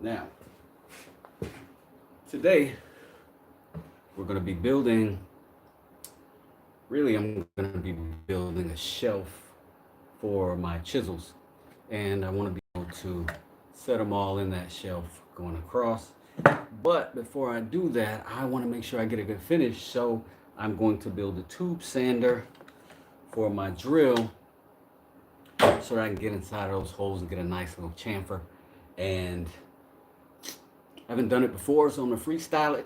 Now, today we're going to be building, really I'm going to be building a shelf for my chisels. And I want to be able to set them all in that shelf going across. But before I do that, I want to make sure I get a good finish. So I'm going to build a tube sander for my drill so that I can get inside of those holes and get a nice little chamfer. And I haven't done it before, so I'm gonna freestyle it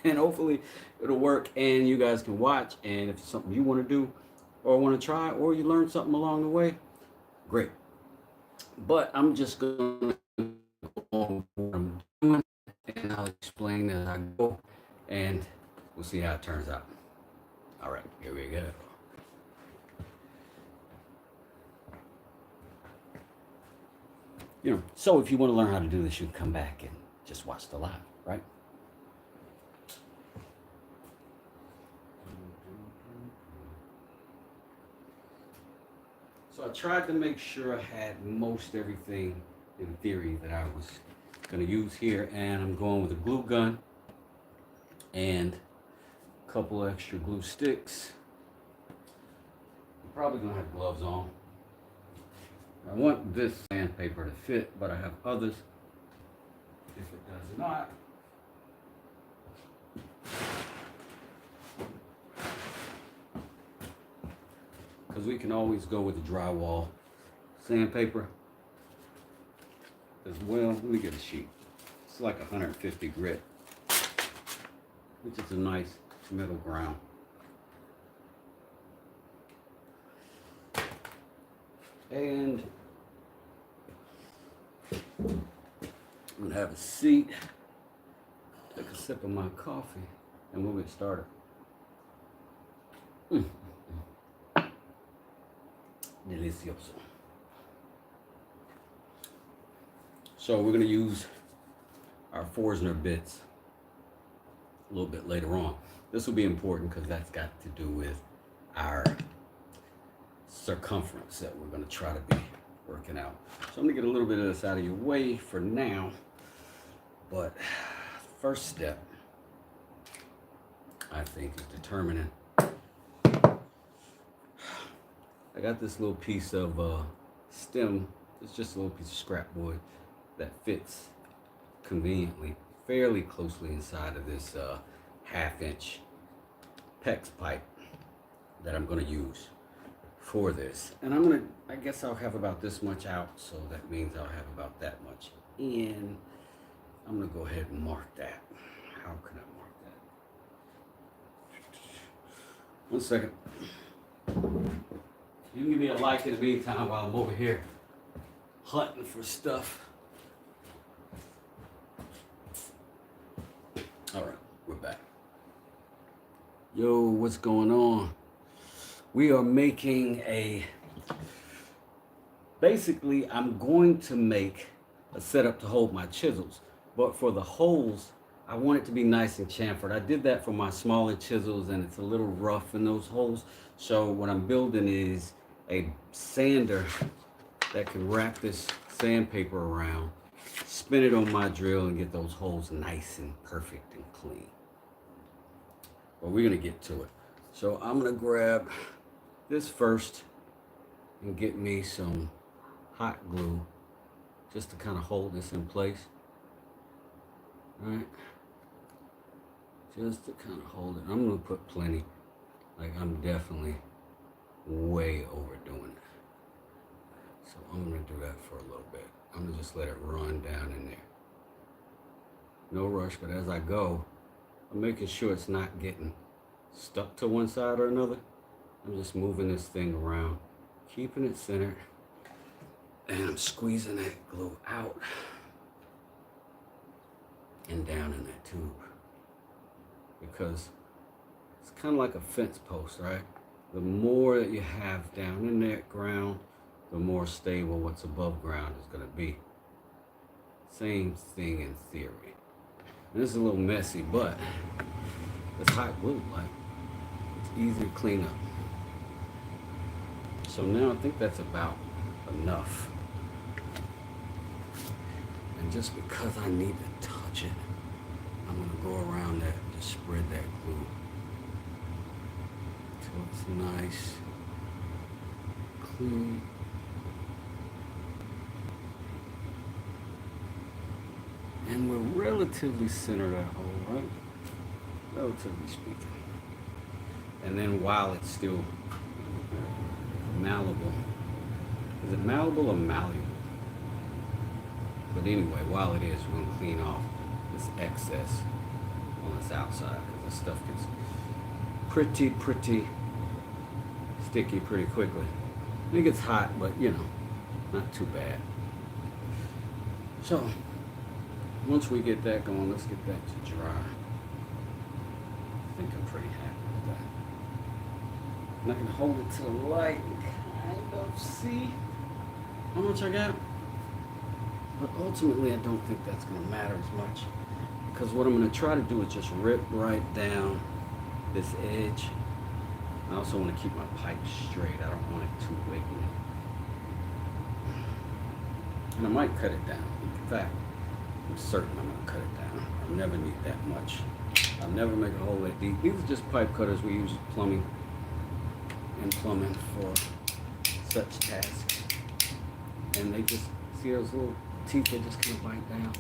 and hopefully it'll work and you guys can watch. And if it's something you want to do or want to try or you learn something along the way, great. But I'm just gonna go on what I'm doing and I'll explain as I go and we'll see how it turns out. All right, here we go. So if you want to learn how to do this, you can come back and just watch the live, right? So I tried to make sure I had most everything in theory that I was going to use here, and I'm going with a glue gun and a couple extra glue sticks. I'm probably going to have gloves on. I want this sandpaper to fit, but I have others. If it does not, because we can always go with the drywall sandpaper as well. Let me get a sheet. It's like 150 grit, which is a nice middle ground. And I'm gonna have a seat, take a sip of my coffee, and we'll get started. Delicioso. So we're gonna use our Forstner bits a little bit later on. This will be important because that's got to do with our circumference that we're going to try to be working out. So I'm going to get a little bit of this out of your way for now. But first step, I think, is determining. I got this little piece of stem. It's just a little piece of scrap wood that fits conveniently, fairly closely inside of this 1/2 inch PEX pipe that I'm going to use for this. And I guess I'll have about this much out, so that means I'll have about that much in. I'm gonna go ahead and mark that. How can I mark that? 1 second. You can give me a like in the meantime while I'm over here hunting for stuff. All right, we're back. Yo, what's going on? We are making basically I'm going to make a setup to hold my chisels, but for the holes, I want it to be nice and chamfered. I did that for my smaller chisels and it's a little rough in those holes. So what I'm building is a sander that can wrap this sandpaper around, spin it on my drill and get those holes nice and perfect and clean. But we're gonna get to it. So I'm gonna grab this first and get me some hot glue just to kind of hold this in place. All right, just to kind of hold it. I'm gonna put plenty, like I'm definitely way overdoing it. So I'm gonna do that for a little bit. I'm gonna just let it run down in there. No rush, but as I go, I'm making sure it's not getting stuck to one side or another. I'm just moving this thing around, keeping it centered, and I'm squeezing that glue out and down in that tube. Because it's kind of like a fence post, right? The more that you have down in that ground, the more stable what's above ground is gonna be. Same thing in theory. And this is a little messy, but it's hot glue, like it's easy to clean up. So now I think that's about enough. And just because I need to touch it, I'm gonna go around that, just spread that glue. So it's nice, clean. And we're relatively centered at hole, right? Relatively speaking. And then while it's still malleable, is it malleable or malleable? But anyway, while it is, we're gonna clean off this excess on this outside because this stuff gets pretty sticky pretty quickly. It gets hot, but you know, not too bad. So once we get that going, let's get that to dry. I think I'm pretty happy with that. And I can hold it to the light and kind of see how much I got. But ultimately, I don't think that's going to matter as much. Because what I'm going to try to do is just rip right down this edge. I also want to keep my pipe straight. I don't want it too wiggly. And I might cut it down. In fact, I'm certain I'm going to cut it down. I'll never need that much. I'll never make a hole that deep. These are just pipe cutters we use plumbing for such tasks. And they just, see those little teeth, they just kind of bite down.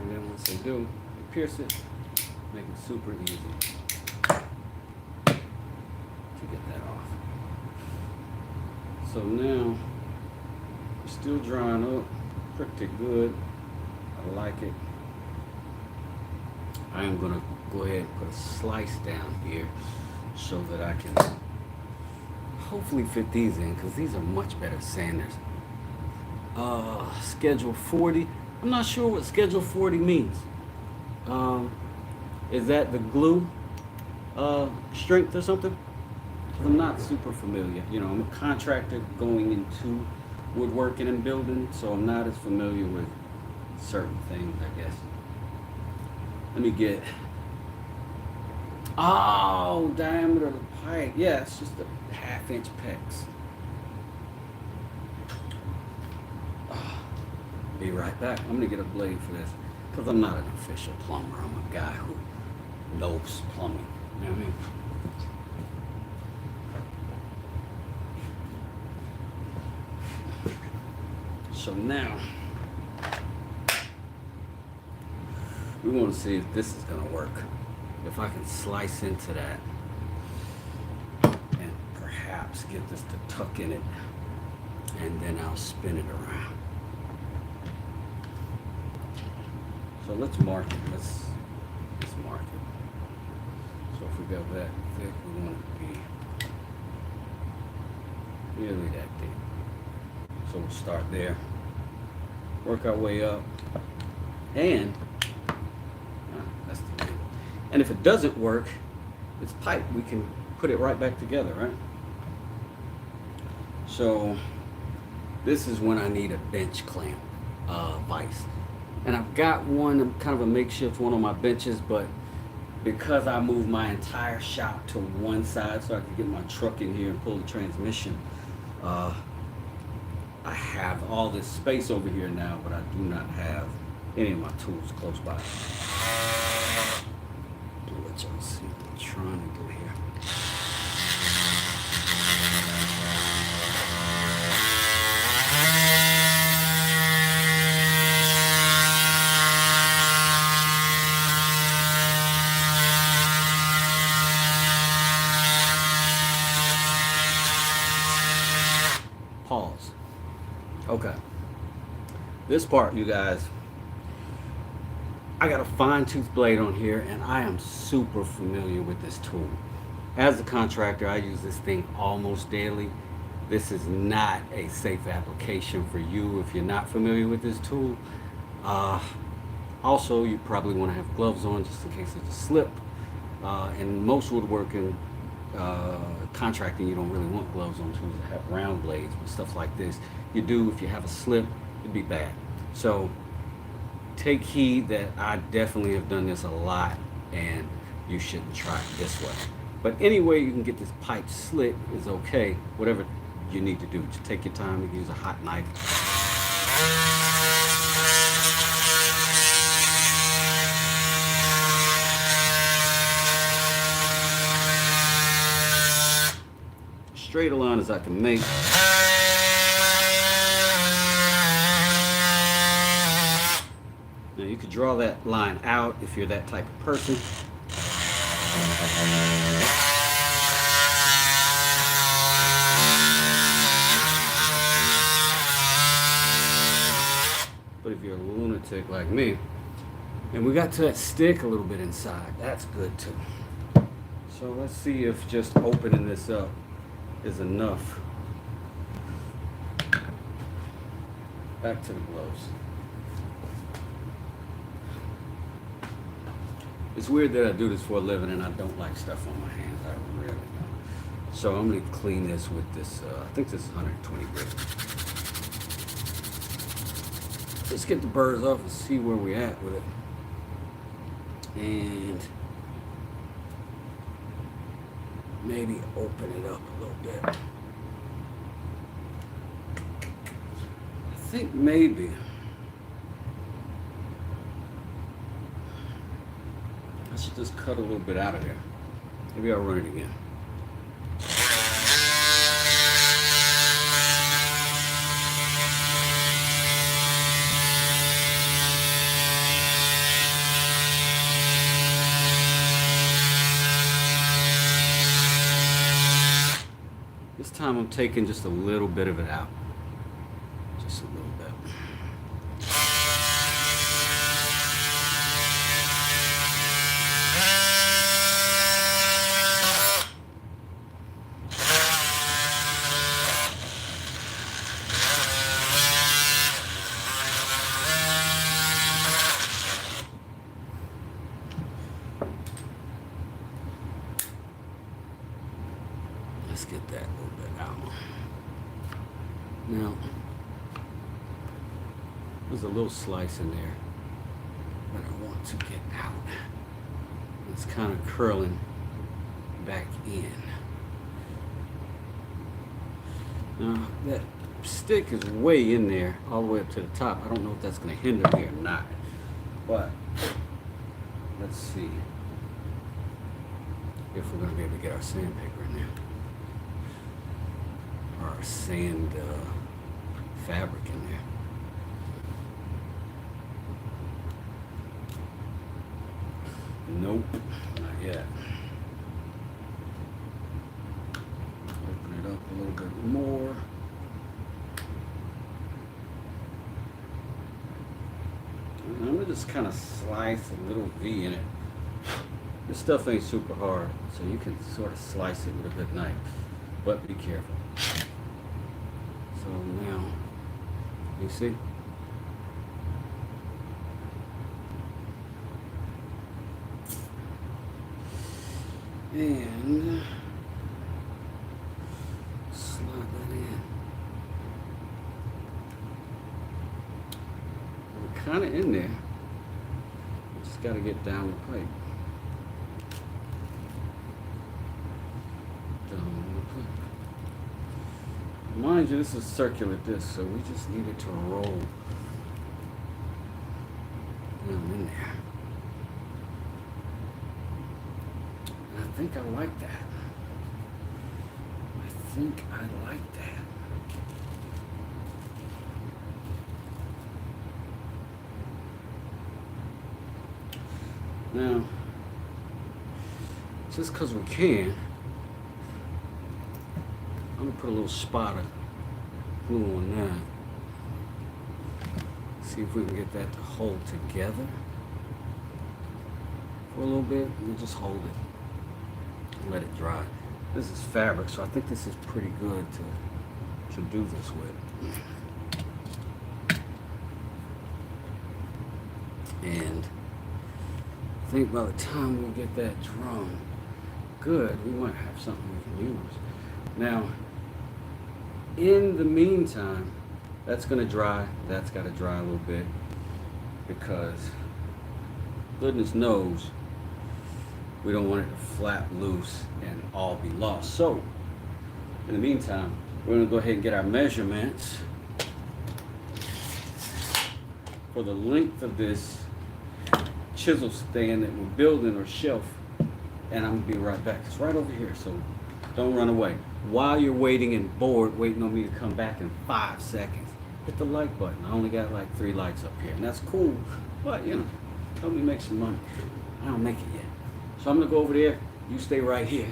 And then once they do, they pierce it, make it super easy to get that off. So now, it's still drying up pretty good. I like it. I am gonna go ahead and put a slice down here so that I can hopefully fit these in, because these are much better sanders. Schedule 40. I'm not sure what schedule 40 means. Is that the glue strength or something? Because I'm not super familiar. You know, I'm a contractor going into woodworking and building, so I'm not as familiar with certain things, I guess. Let me get, diameter of the pipe. Yeah, it's just a 1/2 inch pecs. Be right back. I'm gonna get a blade for this because I'm not an official plumber. I'm a guy who knows plumbing. You know what I mean? So now we want to see if this is gonna work. If I can slice into that and perhaps get this to tuck in it, and then I'll spin it around. So let's mark it. Let's mark it. So if we go that thick, we want it to be nearly that deep. So we'll start there, work our way up, and that's the thing. And if it doesn't work, it's pipe. We can put it right back together, right? So this is when I need a bench clamp vise. And I've got one, kind of a makeshift one on my benches, but because I moved my entire shop to one side so I could get my truck in here and pull the transmission, I have all this space over here now, but I do not have any of my tools close by. I'll let y'all see what I'm trying to do here. Pause. Okay. This part, you guys, I got a fine tooth blade on here, and I am super familiar with this tool. As a contractor, I use this thing almost daily. This is not a safe application for you if you're not familiar with this tool. Also, you probably want to have gloves on just in case there's a slip. In most woodworking, contracting, you don't really want gloves on tools that have round blades, but stuff like this, you do. If you have a slip, it'd be bad. So take heed that I definitely have done this a lot, and you shouldn't try it this way. But any way you can get this pipe slit is okay. Whatever you need to do, just take your time and use a hot knife. straight a line as I can make. Now you could draw that line out if you're that type of person. But if you're a lunatic like me, and we got to that stick a little bit inside, that's good too. So let's see if just opening this up is enough. Back to the gloves. It's weird that I do this for a living and I don't like stuff on my hands. I really don't. So I'm going to clean this with this, I think this is 120 grit. Let's get the burrs off and see where we're at with it. And maybe open it up a little bit. I think maybe I should just cut a little bit out of there. Maybe I'll run it again. This time I'm taking just a little bit of it out. Just a little bit. Let's get that a little bit out. Now, there's a little slice in there that I want to get out. It's kind of curling back in. Now, that stick is way in there, all the way up to the top. I don't know if that's going to hinder me or not. But, let's see if we're going to be able to get our sandpaper in there. Or sand fabric in there. Nope, not yet. Open it up a little bit more. And I'm gonna just kind of slice a little V in it. This stuff ain't super hard, so you can sort of slice it with a good knife, but be careful. So now, you see? And slide that in. We're kind of in there. We just got to get down the pipe. Mind you, this is circular disc, so we just need it to roll down in there. And I think I like that. I think I like that. Now, just because we can, I'm gonna put a little spot of glue on that. See if we can get that to hold together for a little bit. We'll just hold it and let it dry. This is fabric, so I think this is pretty good to do this with. And I think by the time we get that drum good, we might have something we can use. Now, in the meantime, that's going to dry. That's got to dry a little bit because goodness knows we don't want it to flap loose and all be lost. So, in the meantime, we're going to go ahead and get our measurements for the length of this chisel stand that we're building or shelf. And I'm going to be right back. It's right over here, so Don't run away. While you're waiting and bored, waiting on me to come back in 5 seconds, hit the like button. I only got like 3 likes up here, and that's cool. But you know, help me make some money. I don't make it yet. So I'm gonna go over there. You stay right here.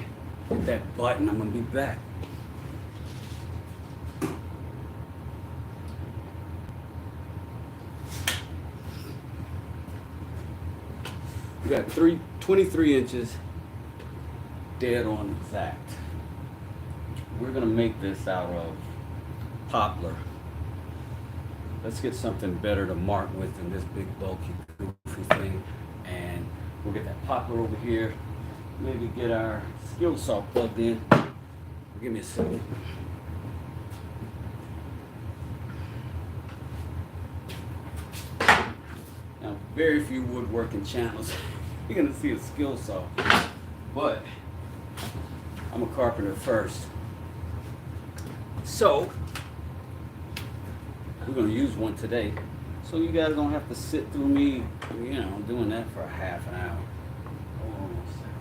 Hit that button. I'm gonna be back. We got 23 inches, dead on exact. We're gonna make this out of poplar. Let's get something better to mark with than this big bulky goofy thing. And we'll get that poplar over here. Maybe get our skill saw plugged in. Give me a second. Now, very few woodworking channels. You're gonna see a skill saw, but I'm a carpenter first. So, we're gonna use one today. So you guys don't have to sit through me, you know, doing that for a half an hour. Hold on a second.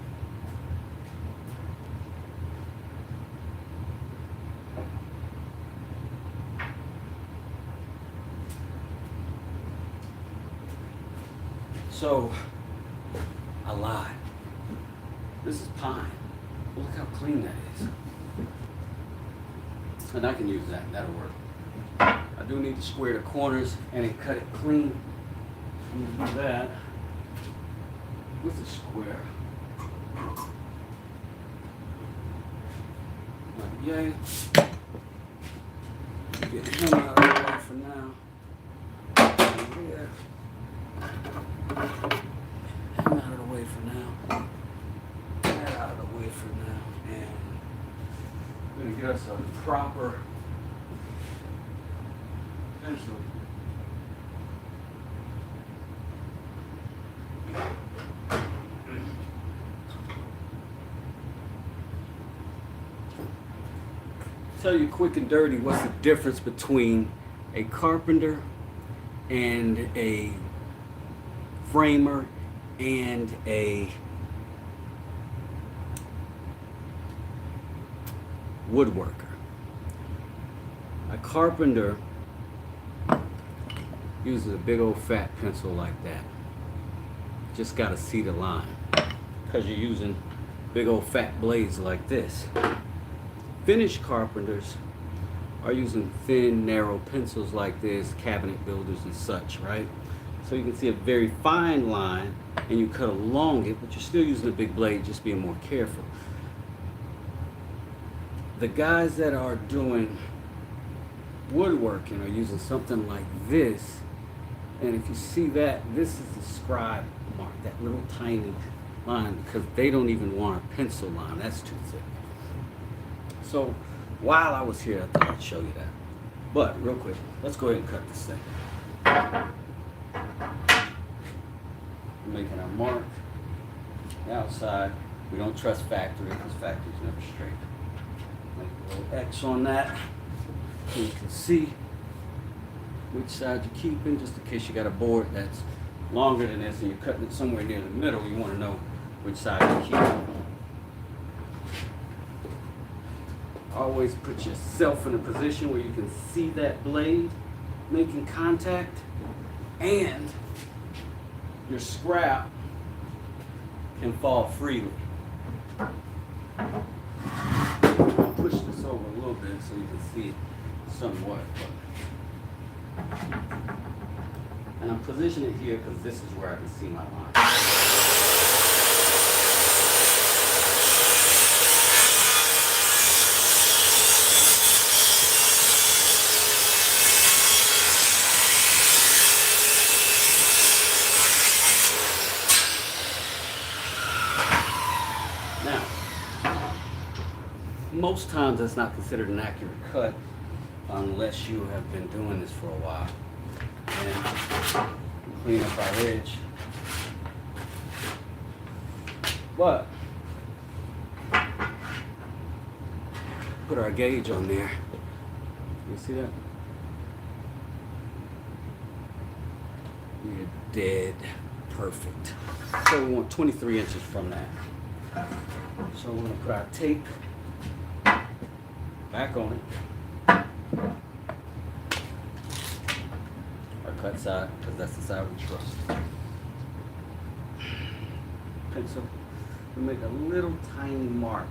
So, I lied. This is pine. Look how clean that is. And I can use that, that'll work. I do need to square the corners and then cut it clean. I'm gonna do that with the square. Like, yay. Get him out of the way for now. Yeah. Him out of the way for now. That out of the way for now. And we're gonna get us a proper pencil. Tell you quick and dirty what's the difference between a carpenter and a framer and a woodworker. A carpenter uses a big old fat pencil like that. Just gotta see the line because you're using big old fat blades like this. Finished carpenters are using thin, narrow pencils like this, cabinet builders and such, right? So you can see a very fine line and you cut along it, but you're still using a big blade, just being more careful. The guys that are doing woodworking are using something like this, and if you see that, this is the scribe mark, that little tiny line, because they don't even want a pencil line, that's too thick. So while I was here, I thought I'd show you that. But real quick, let's go ahead and cut this thing. We're making our mark. The outside, we don't trust factory because factory's never straight. Make a little X on that so you can see which side you're keeping, just in case you got a board that's longer than this and you're cutting it somewhere near the middle, you want to know which side you're keeping. Always put yourself in a position where you can see that blade making contact and your scrap can fall freely. I'll push this over a little bit so you can see it somewhat. And I'm positioning it here because this is where I can see my line. Most times that's not considered an accurate cut unless you have been doing this for a while. And clean up our edge. But put our gauge on there. You see that? We're dead perfect. So we want 23 inches from that. So we're gonna put our tape back on it. Our cut side, because that's the side we trust. Pencil, we make a little tiny mark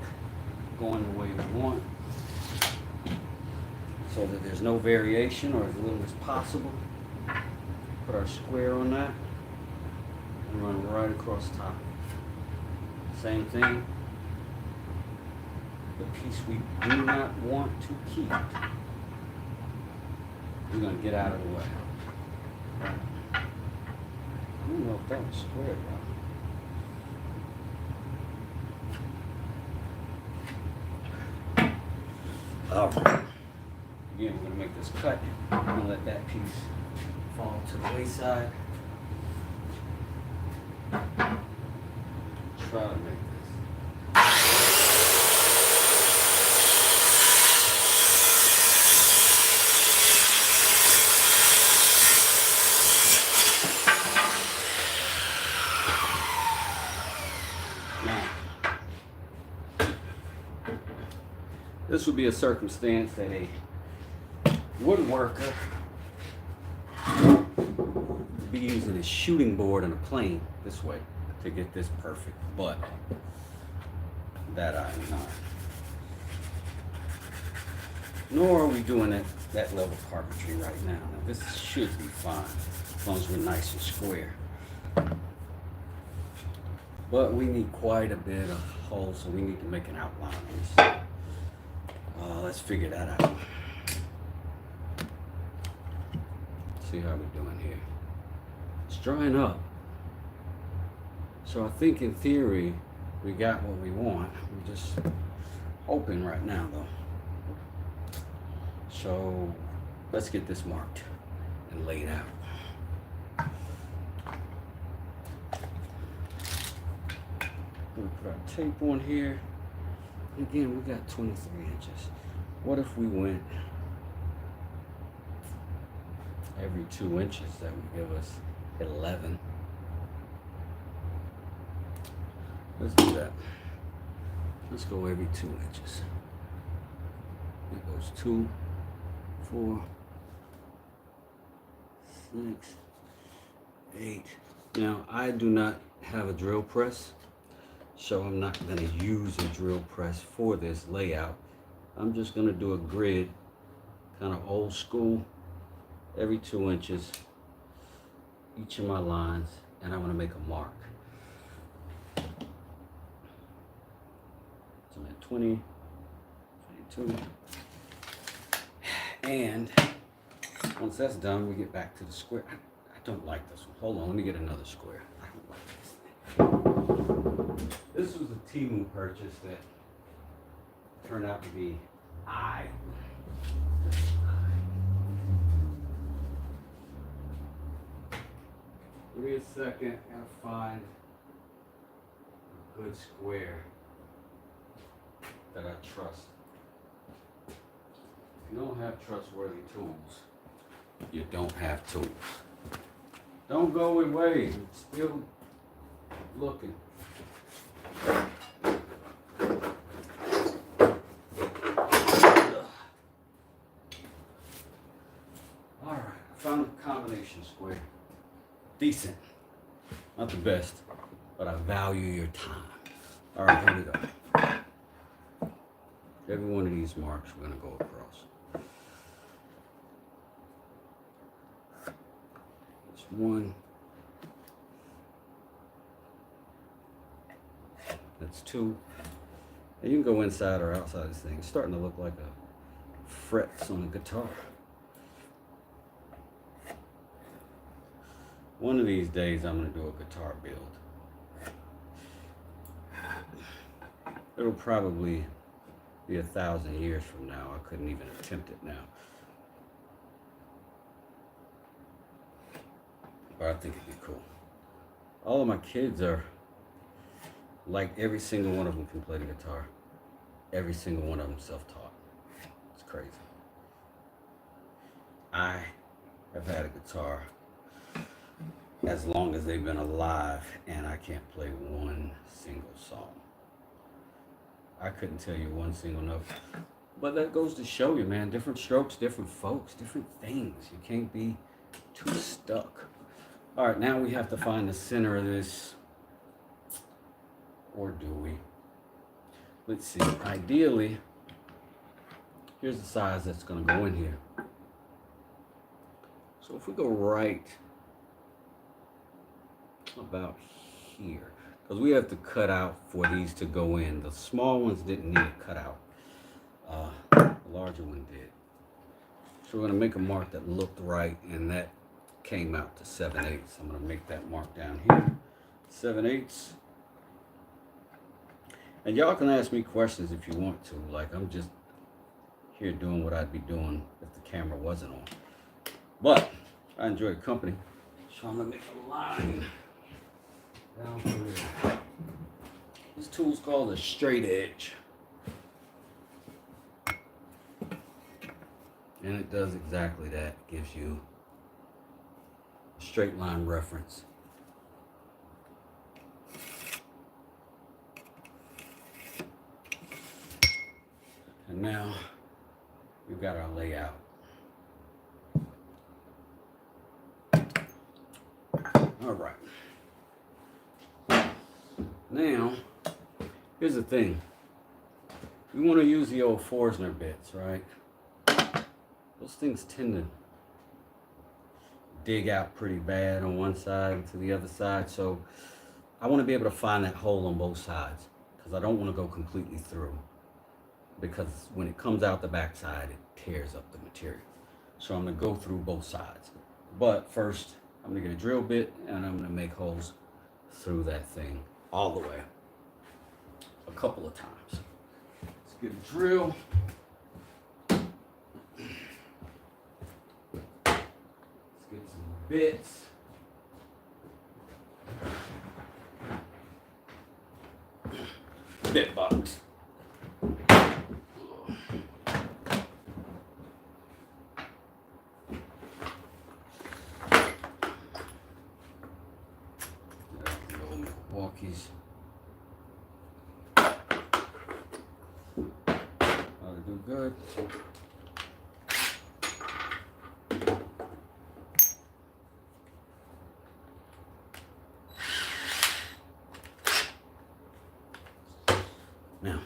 going the way we want, so that there's no variation, or as little as possible. Put our square on that and run right across the top. Same thing. The piece we do not want to keep, we're going to get out of the way. I don't know if that was square, though. All right. Again, we're going to make this cut. I'm going to let that piece fall to the wayside. Try to make this. This would be a circumstance that a woodworker would be using a shooting board and a plane this way to get this perfect, but that I am not. Nor are we doing that level of carpentry right now. Now this should be fine as long as we're nice and square. But we need quite a bit of hole, so we need to make an outline on this. Let's figure that out. See how we're doing here. It's drying up. So I think in theory, we got what we want. We're just hoping right now though. So let's get this marked and laid out. We'll put our tape on here. Again, we got 23 inches. What if we went every 2 inches? That would give us 11. Let's do that. Let's go every 2 inches. It goes 2, 4, 6, 8. Now, I do not have a drill press, so I'm not going to use a drill press for this layout. I'm just going to do a grid, kind of old school, every 2 inches, each of my lines, and I'm going to make a mark. So I'm at 20, 22, and once that's done, we get back to the square. I don't like this one. Hold on, let me get another square. I don't like this thing. This was a Temu purchase that turned out to be Give me a second, gotta find a good square that I trust. If you don't have trustworthy tools, you don't have tools. Don't go away, I'm still looking. Alright, I found a combination square. Decent. Not the best, but I value your time. Alright, here we go. Every one of these marks we're going to go across. It's 1. That's 2. And you can go inside or outside this thing. It's starting to look like a frets on a guitar. One of these days I'm going to do a guitar build. It'll probably be 1,000 years from now. I couldn't even attempt it now. But I think it'd be cool. All of my kids are, like, every single one of them can play the guitar. Every single one of them self-taught. It's crazy. I have had a guitar as long as they've been alive, and I can't play one single song. I couldn't tell you one single note. But that goes to show you, man, different strokes, different folks, different things. You can't be too stuck. All right, now we have to find the center of this, or do we? Let's see, ideally, here's the size that's gonna go in here. So if we go right about here, because we have to cut out for these to go in. The small ones didn't need a cutout. The larger one did. So we're gonna make a mark that looked right, and that came out to 7/8. I'm gonna make that mark down here, 7/8. And y'all can ask me questions if you want to. Like, I'm just here doing what I'd be doing if the camera wasn't on. But I enjoy the company, so I'm gonna make a line down through there. This tool's called a straight edge. And it does exactly that. It gives you a straight line reference. And now we've got our layout. All right. Now, here's the thing. We want to use the old Forstner bits, right? Those things tend to dig out pretty bad on one side to the other side. So I want to be able to find that hole on both sides, because I don't want to go completely through, because when it comes out the back side, it tears up the material. So I'm going to go through both sides. But first, I'm going to get a drill bit, and I'm going to make holes through that thing all the way a couple of times. Let's get a drill. Let's get some bits. Bit box. Milwaukee's. Ought to do good. Now,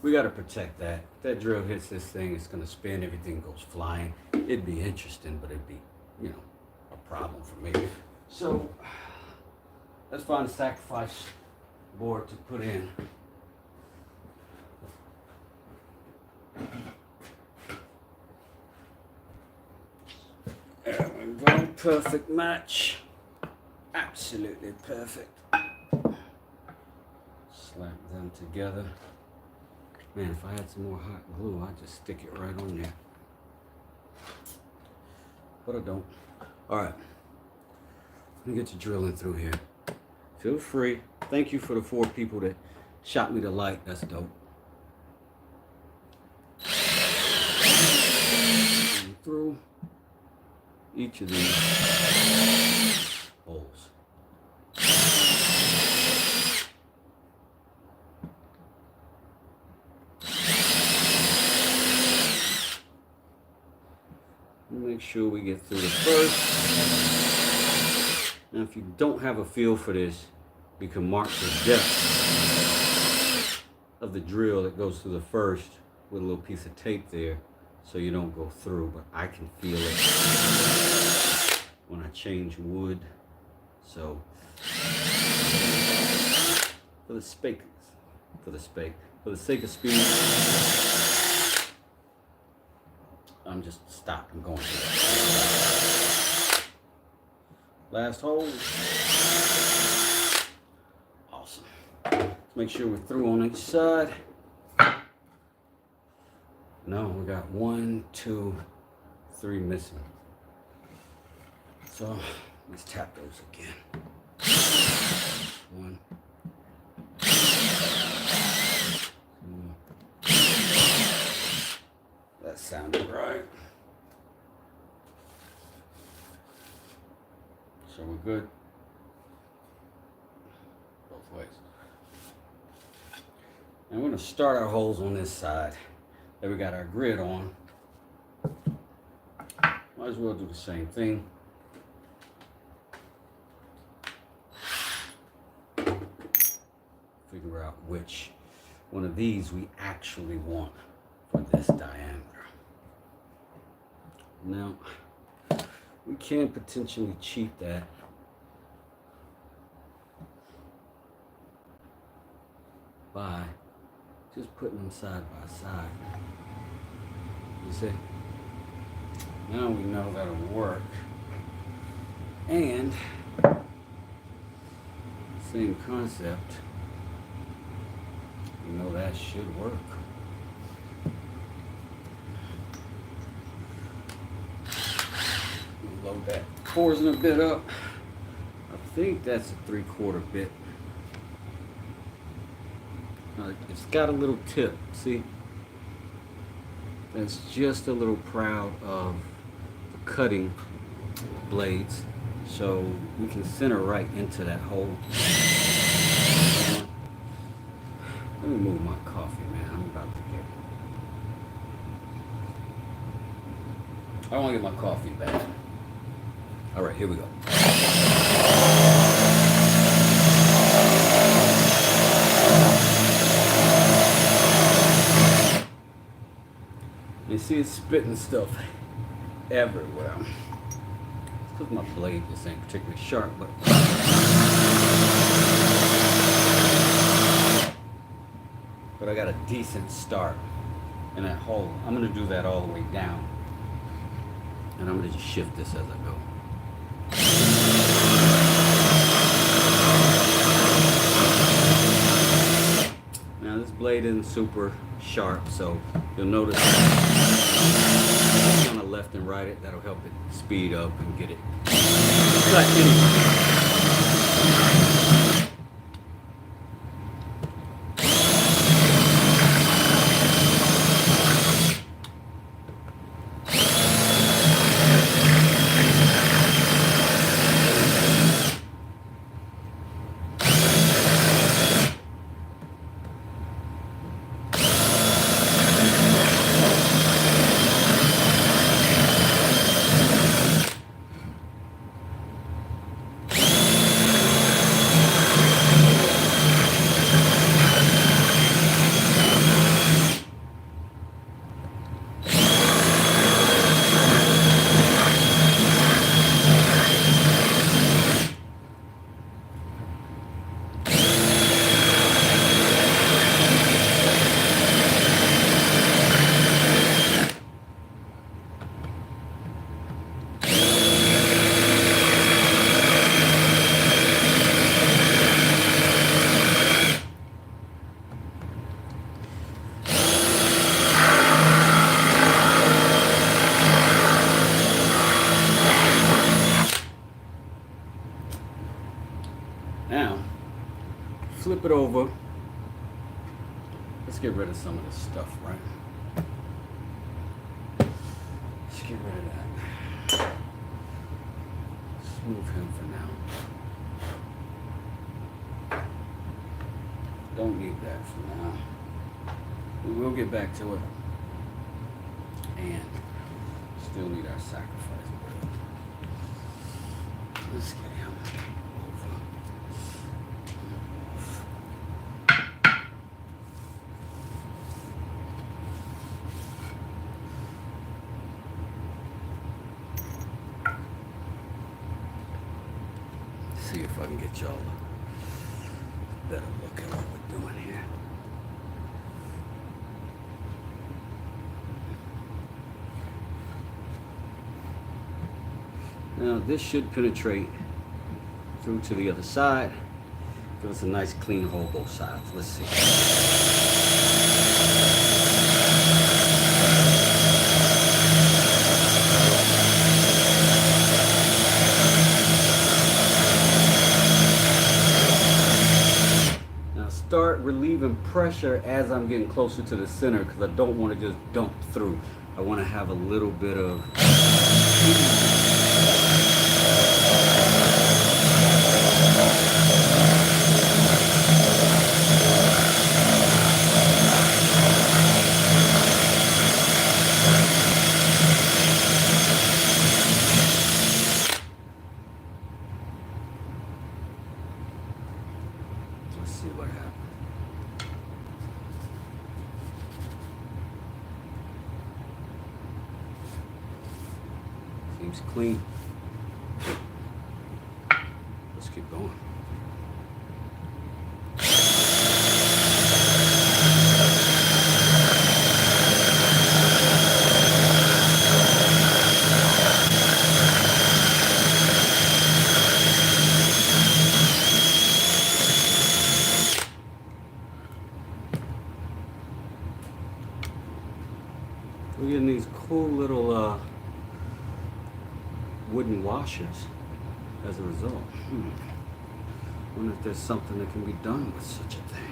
we got to protect that. If that drill hits this thing, it's going to spin, everything goes flying. It'd be interesting, but it'd be, you know, a problem for me. So, let's find a sacrifice board to put in. There we go, perfect match. Absolutely perfect. Slap them together. Man, if I had some more hot glue, I'd just stick it right on there. But I don't. All right. Let me get you drilling through here. Feel free. Thank you for the 4 people that shot me the light. That's dope. And through each of these holes. Make sure we get through the first. Now, if you don't have a feel for this, you can mark the depth of the drill that goes through the first with a little piece of tape there, so you don't go through. But I can feel it when I change wood. So for the sake of speed, I'm just stopping going through that. Last hole. Awesome. Let's make sure we're through on each side. No, we got 1, 2, 3 missing. So let's tap those again. 1. That sounded right. So we're good. Both ways. And we're going to start our holes on this side. that we got our grid on, might as well do the same thing. Figure out which one of these we actually want for this diameter. Now, we can potentially cheat that by just putting them side by side. You see? Now we know that'll work. And same concept. You know that should work. Load that portion a bit up. I think that's a 3/4 bit. It's got a little tip, see? That's just a little proud of the cutting blades. So we can center right into that hole. Let me move my coffee, man. I'm about to get it. I want to get my coffee back. All right, here we go. You see it's spitting stuff everywhere. It's because my blade just ain't particularly sharp, but I got a decent start in that hole. I'm gonna do that all the way down. And I'm gonna just shift this as I go. Now this blade isn't super sharp, so you'll notice kind of left and right it. That'll help it speed up and get it cut anyway. Now, flip it over. Let's get rid of some of this stuff, right? Let's get rid of that. Let's move him for now. Don't need that for now. We will get back to it. And still need our sacrifice. Let's get him over. See if I can get y'all a better look at what we're doing here. Now this should penetrate through to the other side. Give us a nice clean hole both sides. Let's see. Now start relieving pressure as I'm getting closer to the center because I don't want to just dump through. I want to have a little bit of seems clean. Let's keep going. We're getting these cool little wooden washers as a result. Wonder if there's something that can be done with such a thing.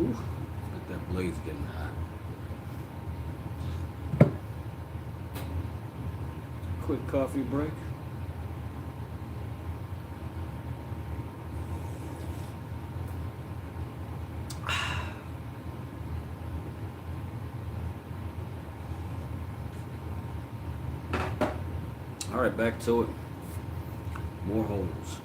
Ooh, let that blaze getting hot. Quick coffee break. All right, back to it. More holes.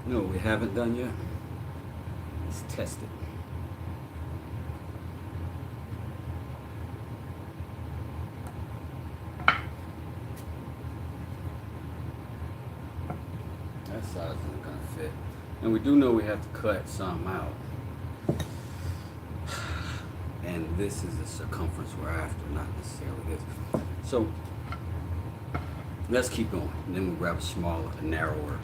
No, we haven't done yet. Let's test it. That size isn't gonna fit. And we do know we have to cut some out. And this is the circumference we're after, not necessarily this. So let's keep going. And then we'll grab a smaller, a narrower.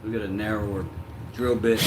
We get a narrower drill bit.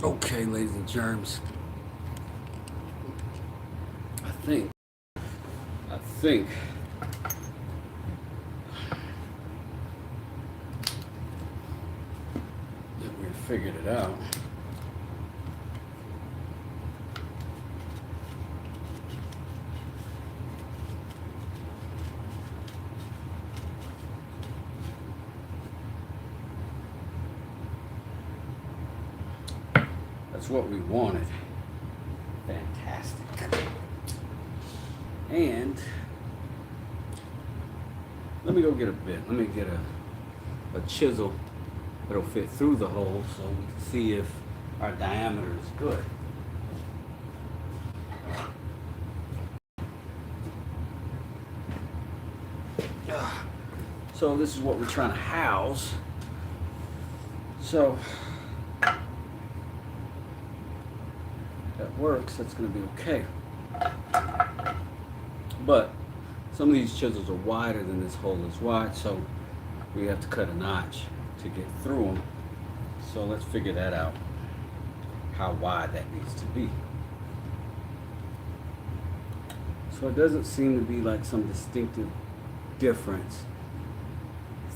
Okay, ladies and germs. I think that we figured it out. That's what we wanted. Fantastic. And let me go get a bit. Let me get a chisel that'll fit through the hole so we can see if our diameter is good. So this is what we're trying to house. So if that works, that's going to be okay. But Some of these chisels are wider than this hole is wide, so we have to cut a notch to get through them. So let's figure that out, how wide that needs to be. So it doesn't seem to be like some distinctive difference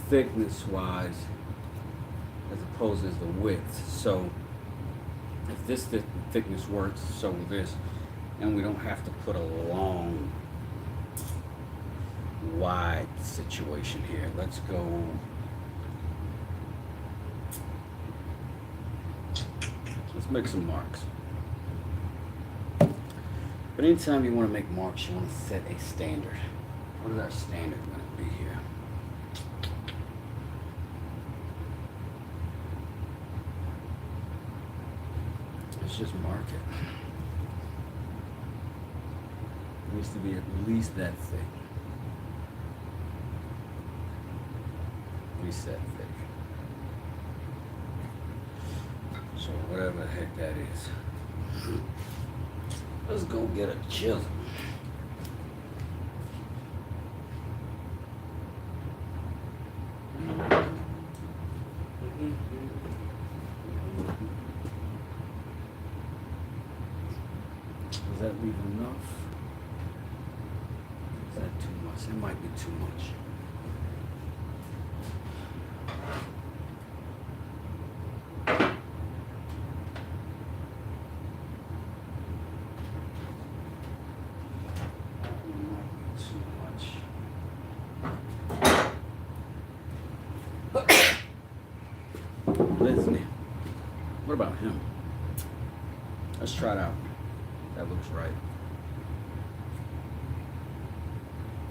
thickness wise as opposed as the width. So if this thickness works, so will this, and we don't have to put a long wide situation here. Let's go. Let's make some marks. But anytime you want to make marks, you want to set a standard. What is our standard going to be here? Let's just mark it. It needs to be at least that thick. At least that thick. So whatever the heck that is. Let's go get a chisel. Does that leave enough? Is that too much? It might be too much. Leslie. What about him? Let's try it out. That looks right.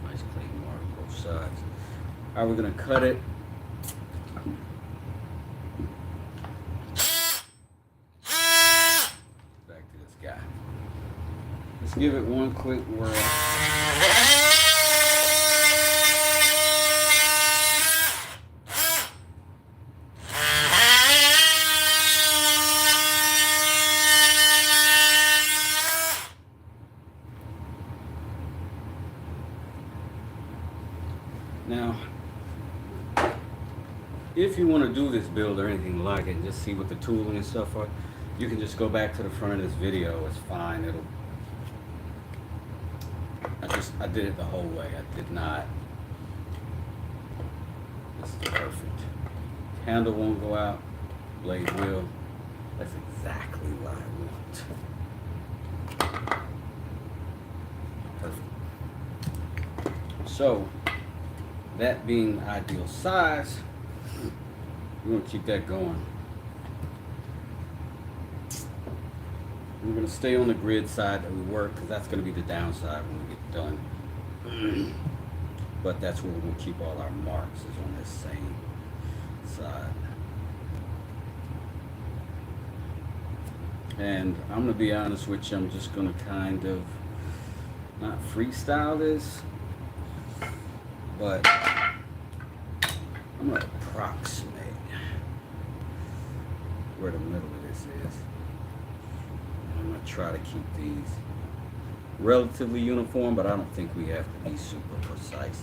Nice clean mark both sides. All right, we're gonna cut it. Back to this guy. Let's give it one quick whirl. Now, if you want to do this build or anything like it and just see what the tooling and stuff are, you can just go back to the front of this video. It's fine. I did it the whole way. I did not. This is perfect. Handle won't go out. Blade will. That's exactly what I want. Perfect. So, that being the ideal size, we're going to keep that going. We're going to stay on the grid side that we work, because that's going to be the downside when we get done. But that's where we're going to keep all our marks, is on this same side. And I'm going to be honest with you, I'm just going to kind of not freestyle this, but I'm going to approximate where the middle of this is. And I'm going to try to keep these relatively uniform, but I don't think we have to be super precise.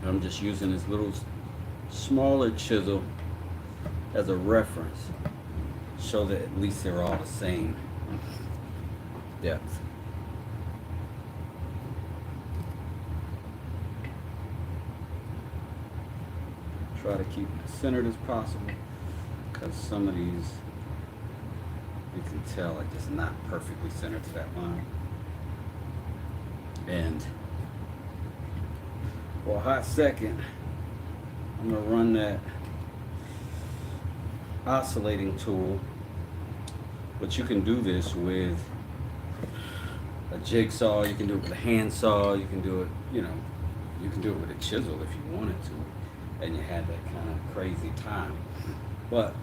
I'm just using this little smaller chisel as a reference, so that at least they're all the same depth. Try to keep it as centered as possible, because some of these, you can tell, are just not perfectly centered to that line. And for a hot second, I'm going to run that oscillating tool, but you can do this with a jigsaw, you can do it with a handsaw, you can do it, you can do it with a chisel if you wanted to, and you had that kind of crazy time. But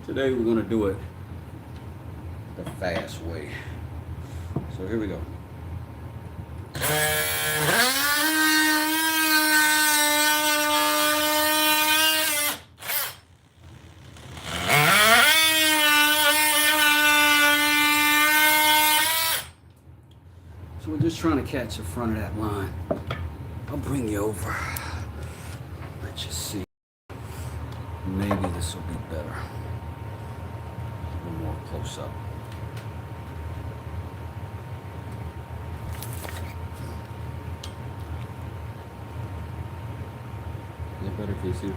today we're going to do it the fast way. So here we go. trying to catch the front of that line. I'll bring you over. Let you see. Maybe this will be better. A little more close up. Is it better if you see it?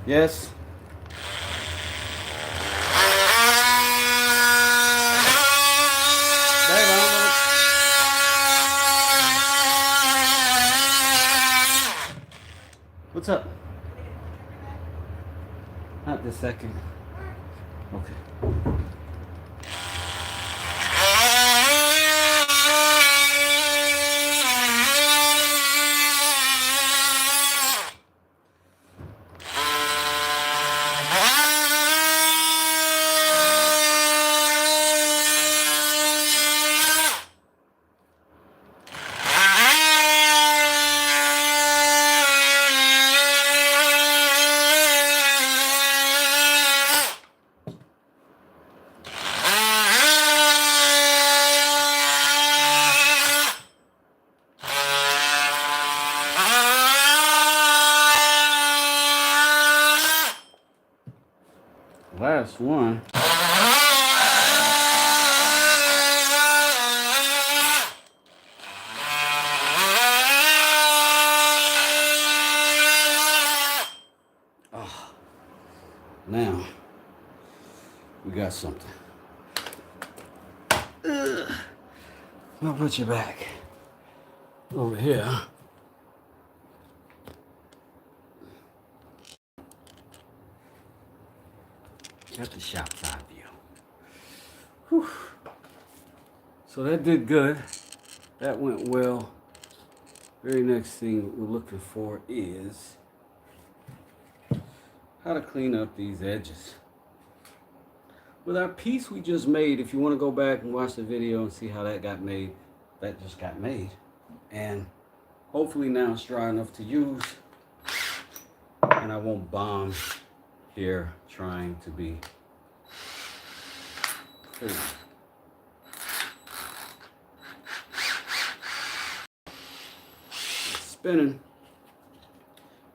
Yes. What's up? Not this second. Okay. Last one. Oh, now we got something. I'll put you back over here. Got the shop side view. Whew. So that did good. That went well. Very next thing we're looking for is how to clean up these edges. With our piece we just made, if you want to go back and watch the video and see how that got made, that just got made. And hopefully now it's dry enough to use and I won't bomb here trying to be cool. It's spinning.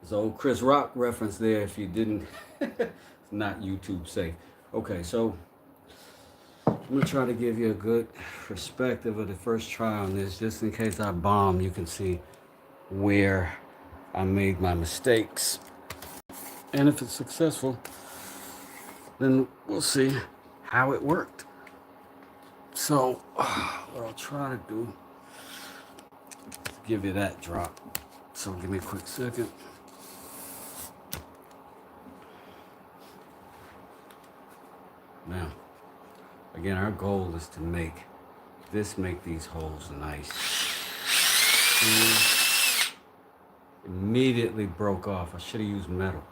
There's an old Chris Rock reference there if you didn't. It's not YouTube safe. Okay, so I'm gonna try to give you a good perspective of the first try on this, just in case I bomb, you can see where I made my mistakes. And if it's successful, then we'll see how it worked. So what I'll try to do is give you that drop. So give me a quick second. Now, again, our goal is to make these holes nice. Immediately broke off. I should have used metal.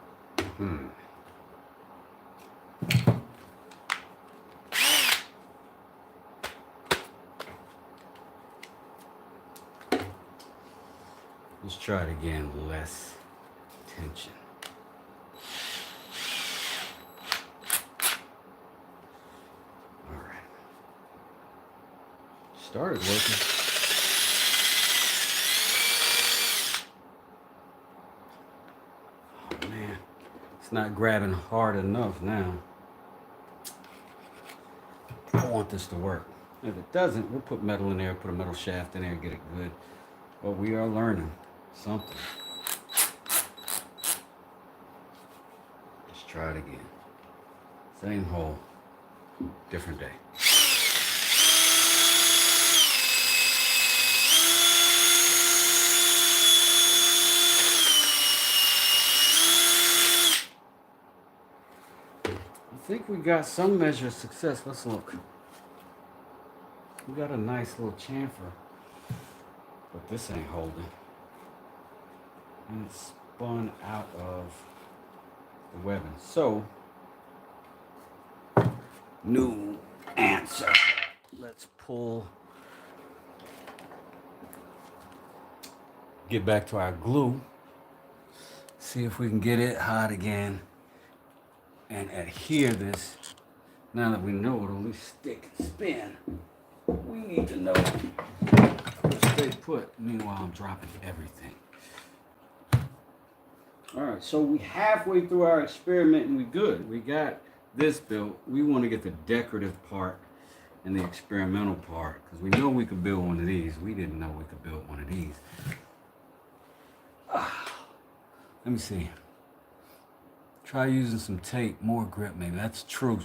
Let's try it again. Less tension. All right. Started working. Oh man, it's not grabbing hard enough now. I want this to work. If it doesn't, we'll put metal in there, put a metal shaft in there, get it good. But we are learning something. Let's try it again. Same hole, different day. I think we got some measure of success. Let's look. We got a nice little chamfer, but this ain't holding. And it's spun out of the webbing. So, new answer. Let's pull. Get back to our glue. See if we can get it hot again and adhere this. Now that we know it'll at least stick and spin, we need to know to stay put. Meanwhile, I'm dropping everything. All right, so we halfway through our experiment and we good. We got this built. We want to get the decorative part and the experimental part because we know we could build one of these. We didn't know we could build one of these. Let me see. Try using some tape, more grip maybe. That's true,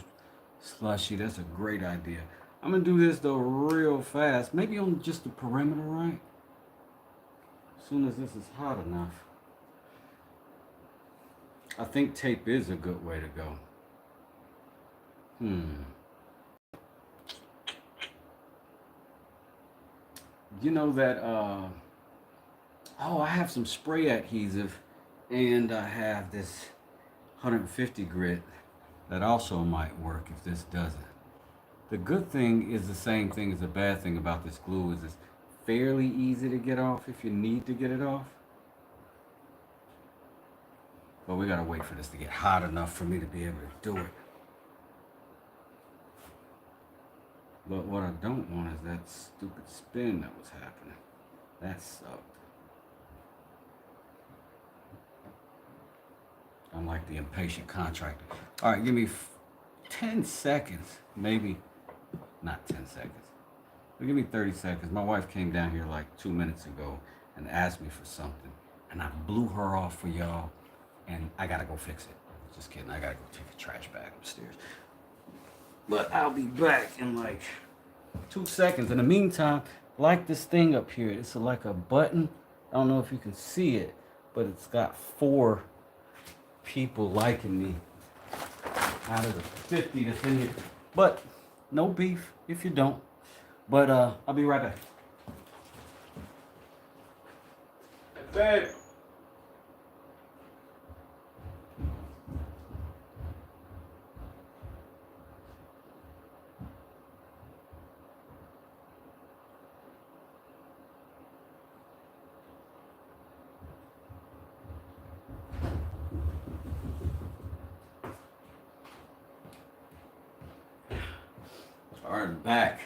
Slushy. That's a great idea. I'm gonna do this though real fast. Maybe on just the perimeter, right? As soon as this is hot enough. I think tape is a good way to go. You know that, oh, I have some spray adhesive and I have this 150 grit that also might work if this doesn't. The good thing is the same thing as the bad thing about this glue is it's fairly easy to get off if you need to get it off. But we gotta wait for this to get hot enough for me to be able to do it. But what I don't want is that stupid spin that was happening. That sucked. I'm like the impatient contractor. All right, give me 10 seconds, maybe not 10 seconds. But give me 30 seconds. My wife came down here like 2 minutes ago and asked me for something. And I blew her off for y'all. And I gotta go fix it. Just kidding, I gotta go take a trash bag upstairs. But I'll be back in like 2 seconds. In the meantime, like this thing up here. It's like a button. I don't know if you can see it, but it's got 4 people liking me out of the 50 that's in here. But no beef if you don't. But I'll be right back. Hey, babe. All right, I'm back.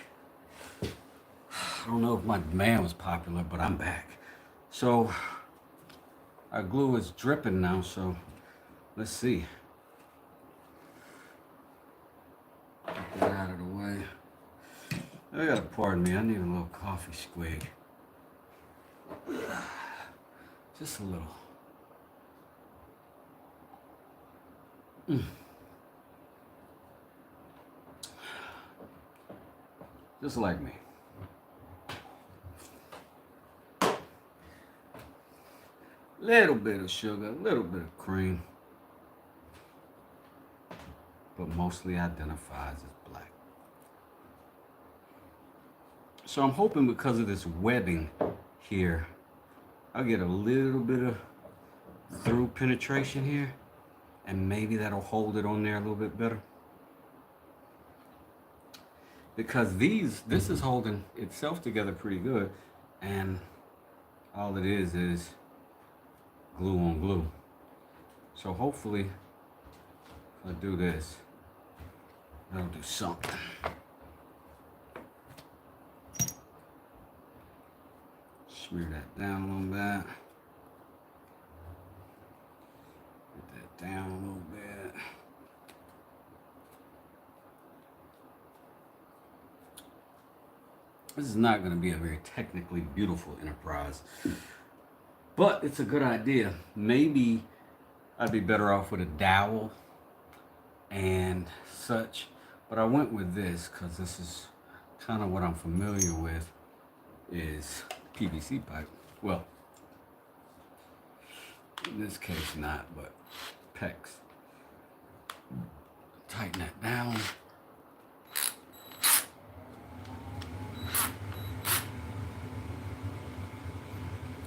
I don't know if my demand was popular, but I'm back. So our glue is dripping now, so let's see. Get that out of the way. I gotta pardon me, I need a little coffee squig. Just a little. Just like me. Little bit of sugar, a little bit of cream, but mostly identifies as black. So I'm hoping because of this webbing here, I'll get a little bit of through penetration here, and maybe that'll hold it on there a little bit better. Because this is holding itself together pretty good, and all it is glue on glue. So hopefully, if I do this, that'll do something. Smear that down a little bit. Get that down a little bit. This is not going to be a very technically beautiful enterprise, but it's a good idea. Maybe I'd be better off with a dowel and such, but I went with this because this is kind of what I'm familiar with, is PVC pipe. Well, in this case not, but PEX. Tighten that down.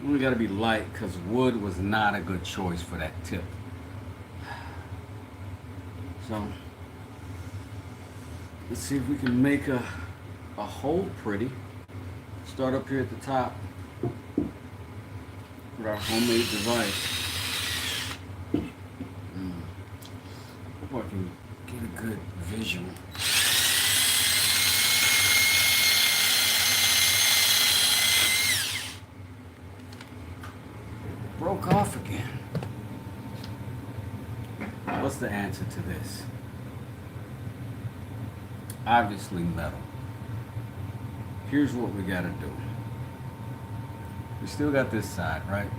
We got to be light because wood was not a good choice for that tip. So let's see if we can make a hole pretty. Start up here at the top with our homemade device. Hope I can get a good visual. Broke off again. What's the answer to this? Obviously metal. Here's what we gotta do. We still got this side, right?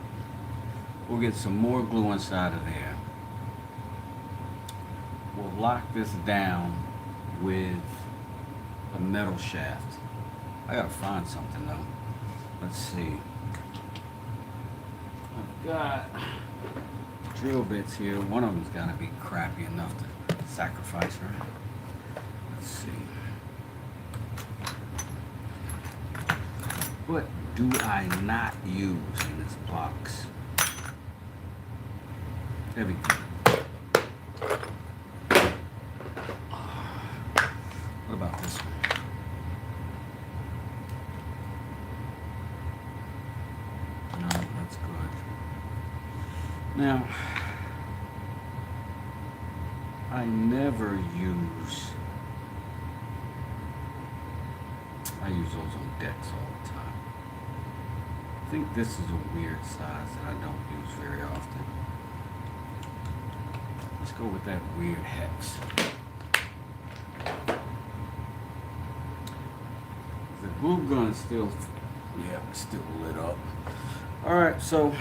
We'll get some more glue inside of there. We'll lock this down with a metal shaft. I gotta find something though. Let's see. I've got drill bits here. One of them's gotta be crappy enough to sacrifice, right? Let's see. What do I not use in this box? Everything. What about this one? No, that's good. Now, I never use, I use those on decks all the time. I think this is a weird size that I don't use very often. Let's go with that weird hex. The glue gun is still, yeah, it's still lit up. All right, so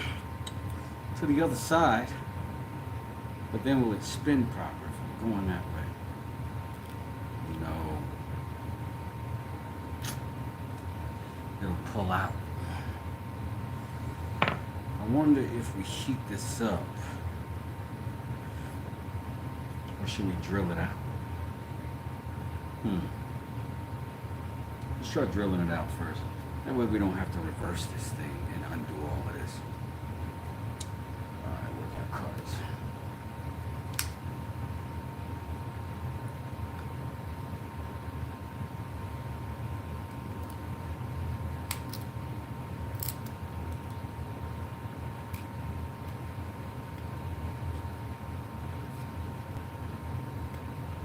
to the other side, but then will it spin proper if I'm going that way? No. It'll pull out. I wonder if we heat this up, or should we drill it out? Let's try drilling it out first. That way we don't have to reverse this thing and undo all of this. All right, where's our cards?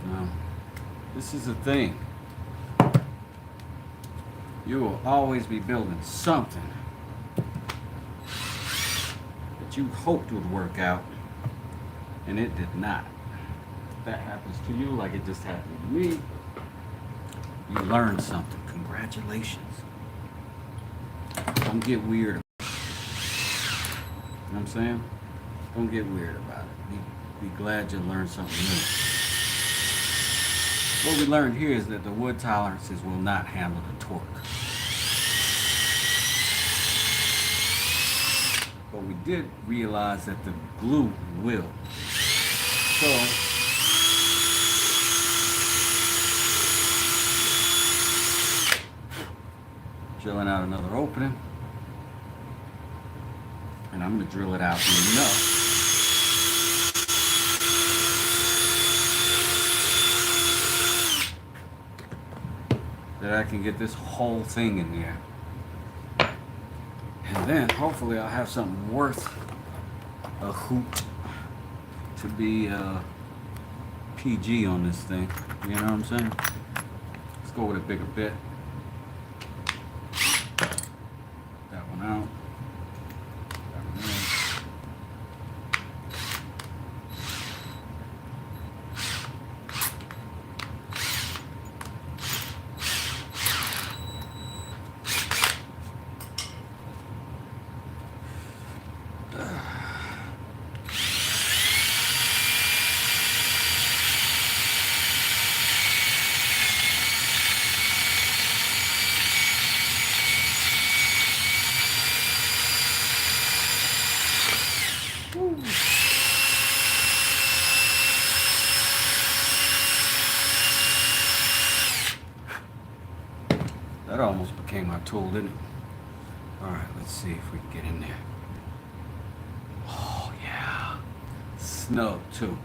Now, this is the thing. You will always be building something that you hoped would work out, and it did not. If that happens to you like it just happened to me, you learned something. Congratulations. Don't get weird about it. You know what I'm saying? Don't get weird about it. Be glad you learned something new. What we learned here is that the wood tolerances will not handle the torque. But we did realize that the glue will. So, drilling out another opening. And I'm going to drill it out enough that I can get this whole thing in there. And then hopefully I'll have something worth a hoop to be PG on this thing. You know what I'm saying? Let's go with a bigger bit. That one out. That one in. That almost became our tool, didn't it? All right, let's see if we can get in there. Oh, yeah. Snug, too.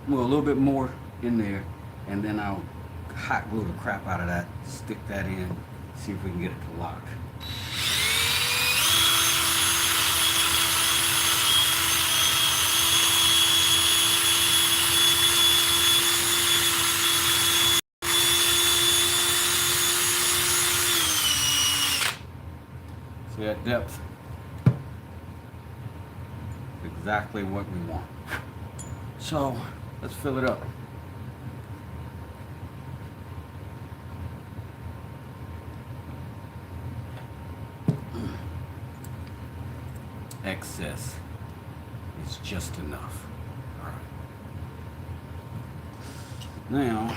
Well, a little bit more in there, and then I'll hot glue the crap out of that, stick that in, see if we can get it to lock. See that depth? Exactly what we want. So let's fill it up. Excess is just enough. All right. Now,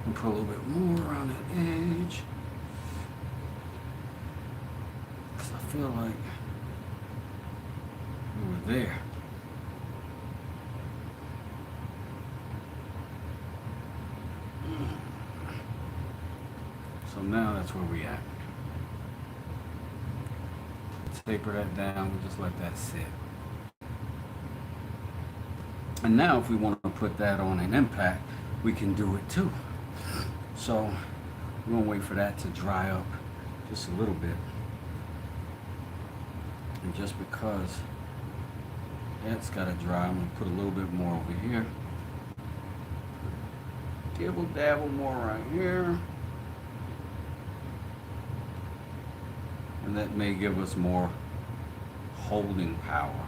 and put a little bit more around that edge. Because I feel like we were there. So now that's where we at. Taper that down, we just let that sit. And now if we want to put that on an impact, we can do it too. So we're gonna wait for that to dry up just a little bit. And just because that's gotta dry, I'm gonna put a little bit more over here. Dibble dabble more right here. And that may give us more holding power.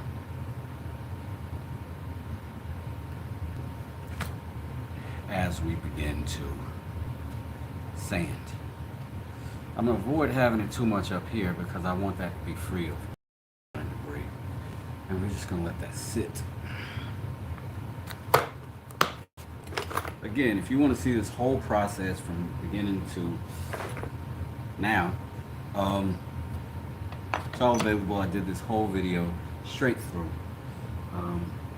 As we begin to sand. I'm going to avoid having it too much up here because I want that to be free of debris. And we're just going to let that sit. Again, if you want to see this whole process from beginning to now, it's all available. I did this whole video straight through.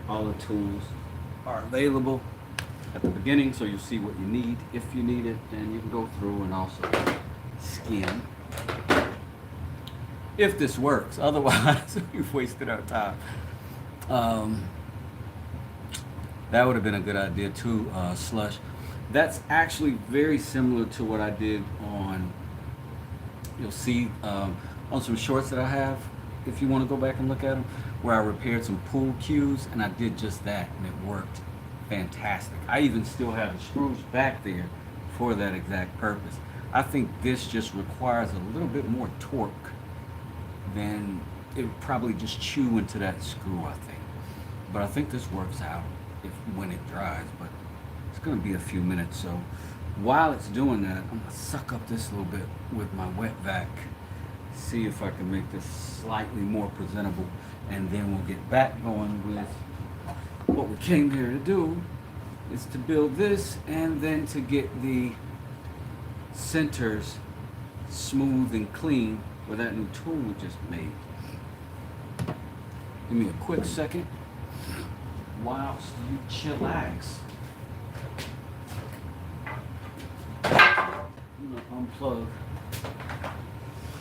All the tools are available at the beginning, so you'll see what you need if you need it, and you can go through and also skim if this works. Otherwise, we've wasted our time. That would have been a good idea too. Slush. That's actually very similar to what I did on. You'll see on some shorts that I have. If you want to go back and look at them, where I repaired some pool cues, and I did just that, and it worked fantastic. I even still have the screws back there for that exact purpose. I think this just requires a little bit more torque than it would probably just chew into that screw, I think. But I think this works out when it dries, but it's going to be a few minutes. So while it's doing that, I'm going to suck up this a little bit with my wet vac, see if I can make this slightly more presentable, and then we'll get back going with what we came here to do, is to build this and then to get the centers smooth and clean with that new tool we just made. Give me a quick second whilst you chillax. I'm gonna unplug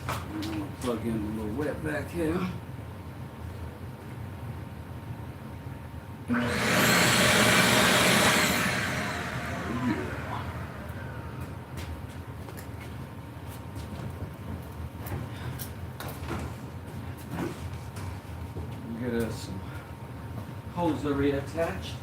I'm gonna plug in a little wet back here. Get us some hosiery attached.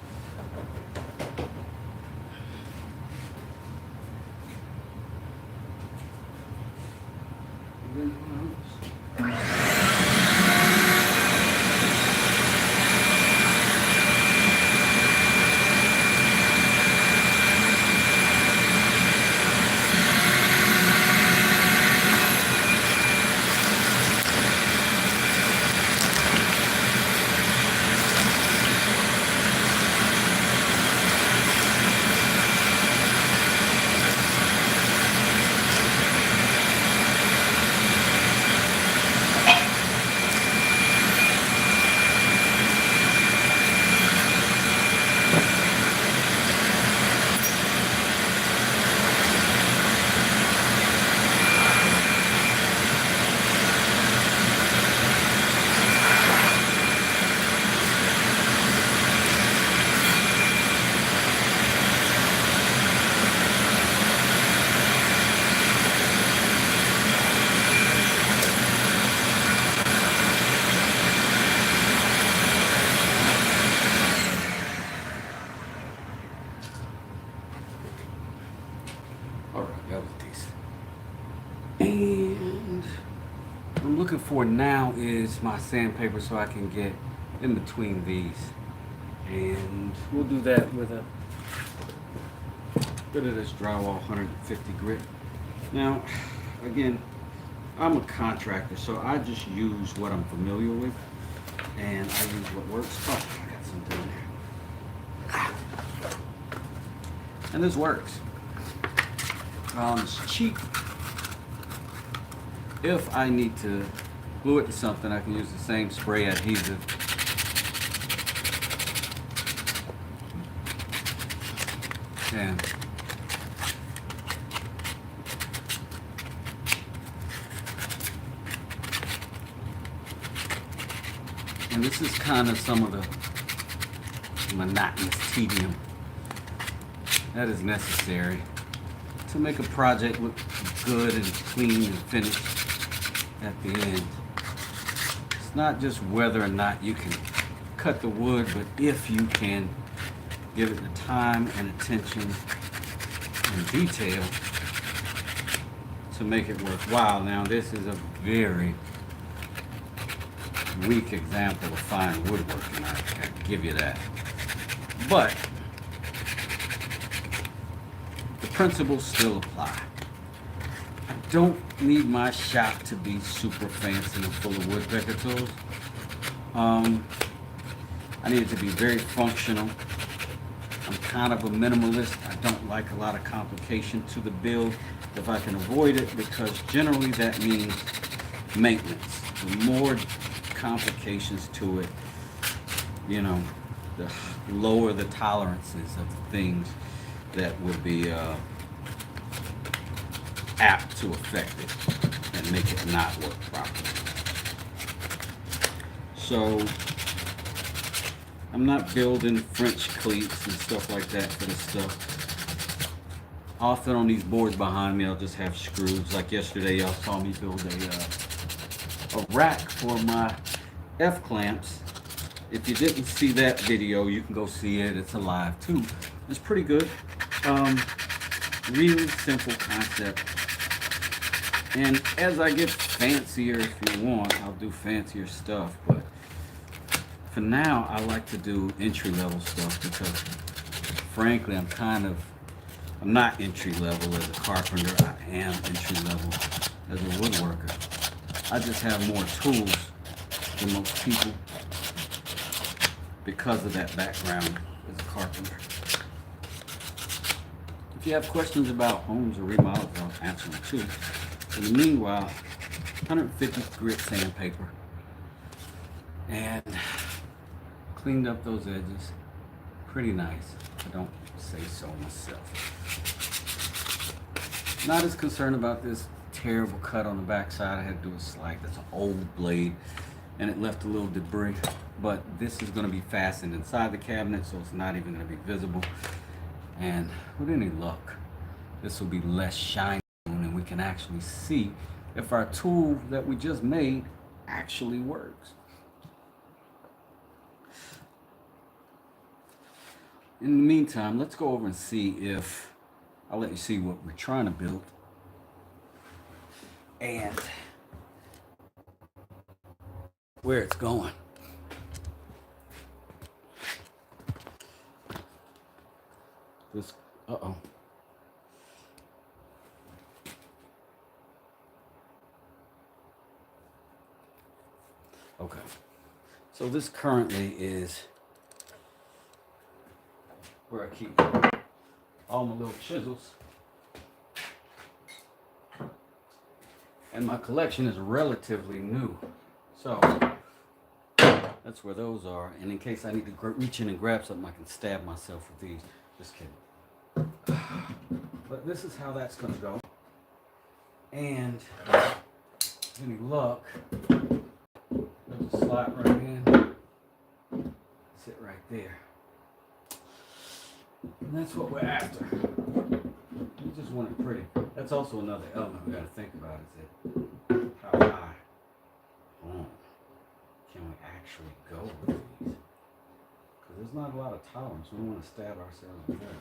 And what I'm looking for now is my sandpaper so I can get in between these. And we'll do that with a bit of this drywall 150 grit. Now, again, I'm a contractor, so I just use what I'm familiar with, and I use what works. Oh, I got something in there. And this works. It's cheap. If I need to glue it to something, I can use the same spray adhesive. And this is kind of some of the monotonous tedium that is necessary to make a project look good and clean and finished at the end. It's not just whether or not you can cut the wood, but if you can give it the time and attention and detail to make it worthwhile. Now, this is a very weak example of fine woodworking, I give you that. But the principles still apply. I don't need my shop to be super fancy and full of woodpecker tools. I need it to be very functional. I'm kind of a minimalist. I don't like a lot of complication to the build if I can avoid it, because generally that means maintenance. The more complications to it, you know, the lower the tolerances of the things that would be apt to affect it and make it not work properly. So I'm not building French cleats and stuff like that for this stuff. Often on these boards behind me, I'll just have screws. Like yesterday, y'all saw me build a rack for my F-clamps. If you didn't see that video, you can go see it. It's alive too. It's pretty good. Really simple concept. And as I get fancier, if you want, I'll do fancier stuff. But for now, I like to do entry-level stuff because, frankly, I'm not entry-level as a carpenter. I am entry-level as a woodworker. I just have more tools than most people because of that background as a carpenter. If you have questions about homes or remodels, I'll answer them too. In the meanwhile, 150 grit sandpaper, and cleaned up those edges. Pretty nice. I don't say so myself. Not as concerned about this terrible cut on the backside. I had to do a slide. That's an old blade, and it left a little debris. But this is going to be fastened inside the cabinet, so it's not even going to be visible. And with any luck, this will be less shiny, and we can actually see if our tool that we just made actually works. In the meantime, let's go over and see if I'll let you see what we're trying to build and where it's going. This, uh-oh. Okay. So this currently is where I keep all my little chisels. And my collection is relatively new. So that's where those are. And in case I need to reach in and grab something, I can stab myself with these. Just kidding. But this is how that's going to go. And with any luck, there's a slot right in. Sit right there. And that's what we're after. We just want it pretty. That's also another element we got to think about is that how high can we actually go with these? Because there's not a lot of tolerance. We don't want to stab ourselves with that.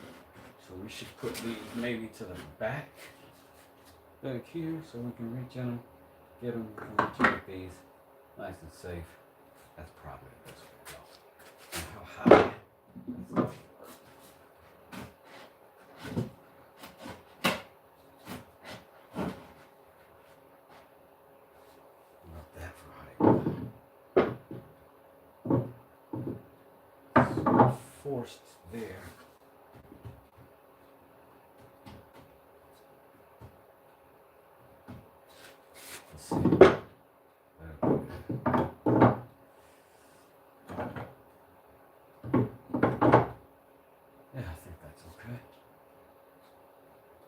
So we should put these maybe to the back here so we can reach in them, get them, and reach in with these nice and safe. That's probably the best way to go. And how high? That's forced there. Let's see. Yeah, I think that's okay.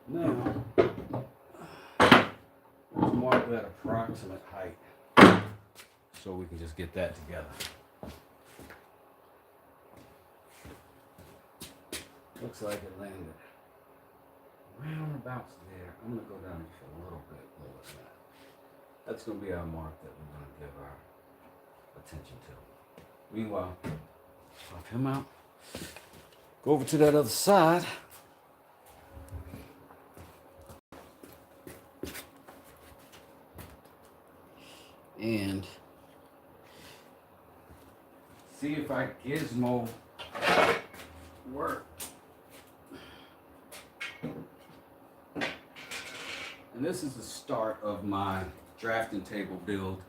Now, let's mark that approximate height so we can just get that together. Looks like it landed roundabouts there. I'm going to go down just a little bit lower than that. That's going to be our mark that we're going to give our attention to. Meanwhile, pop him out. Go over to that other side. And see if our gizmo work. And this is the start of my drafting table build.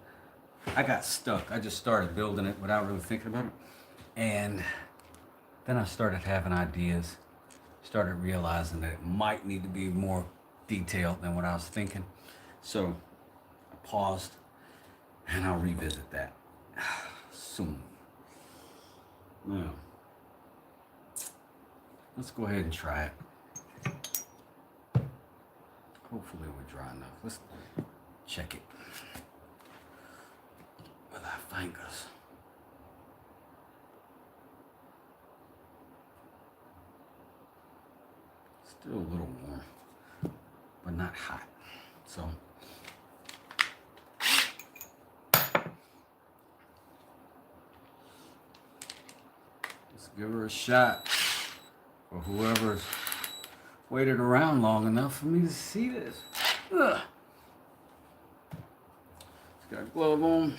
I got stuck. I just started building it without really thinking about it. And then I started having ideas. Started realizing that it might need to be more detailed than what I was thinking. So I paused and I'll revisit that soon. Now, let's go ahead and try it. Hopefully we're dry enough. Let's check it with our fingers. Still a little warm, but not hot. So let's give her a shot for whoever's waited around long enough for me to see this. Ugh. Just got a glove on,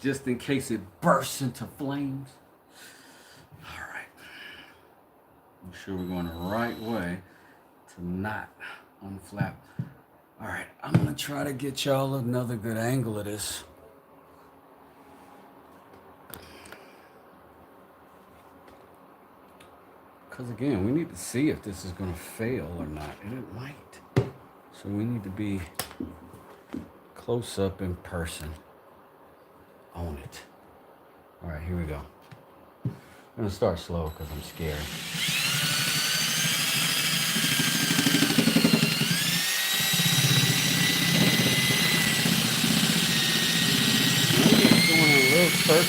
just in case it bursts into flames. All right. I'm sure we're going the right way to not unflap. All right, I'm gonna try to get y'all another good angle of this. Because again, we need to see if this is going to fail or not, and it might. So we need to be close up in person on it. All right, here we go. I'm going to start slow because I'm scared. first.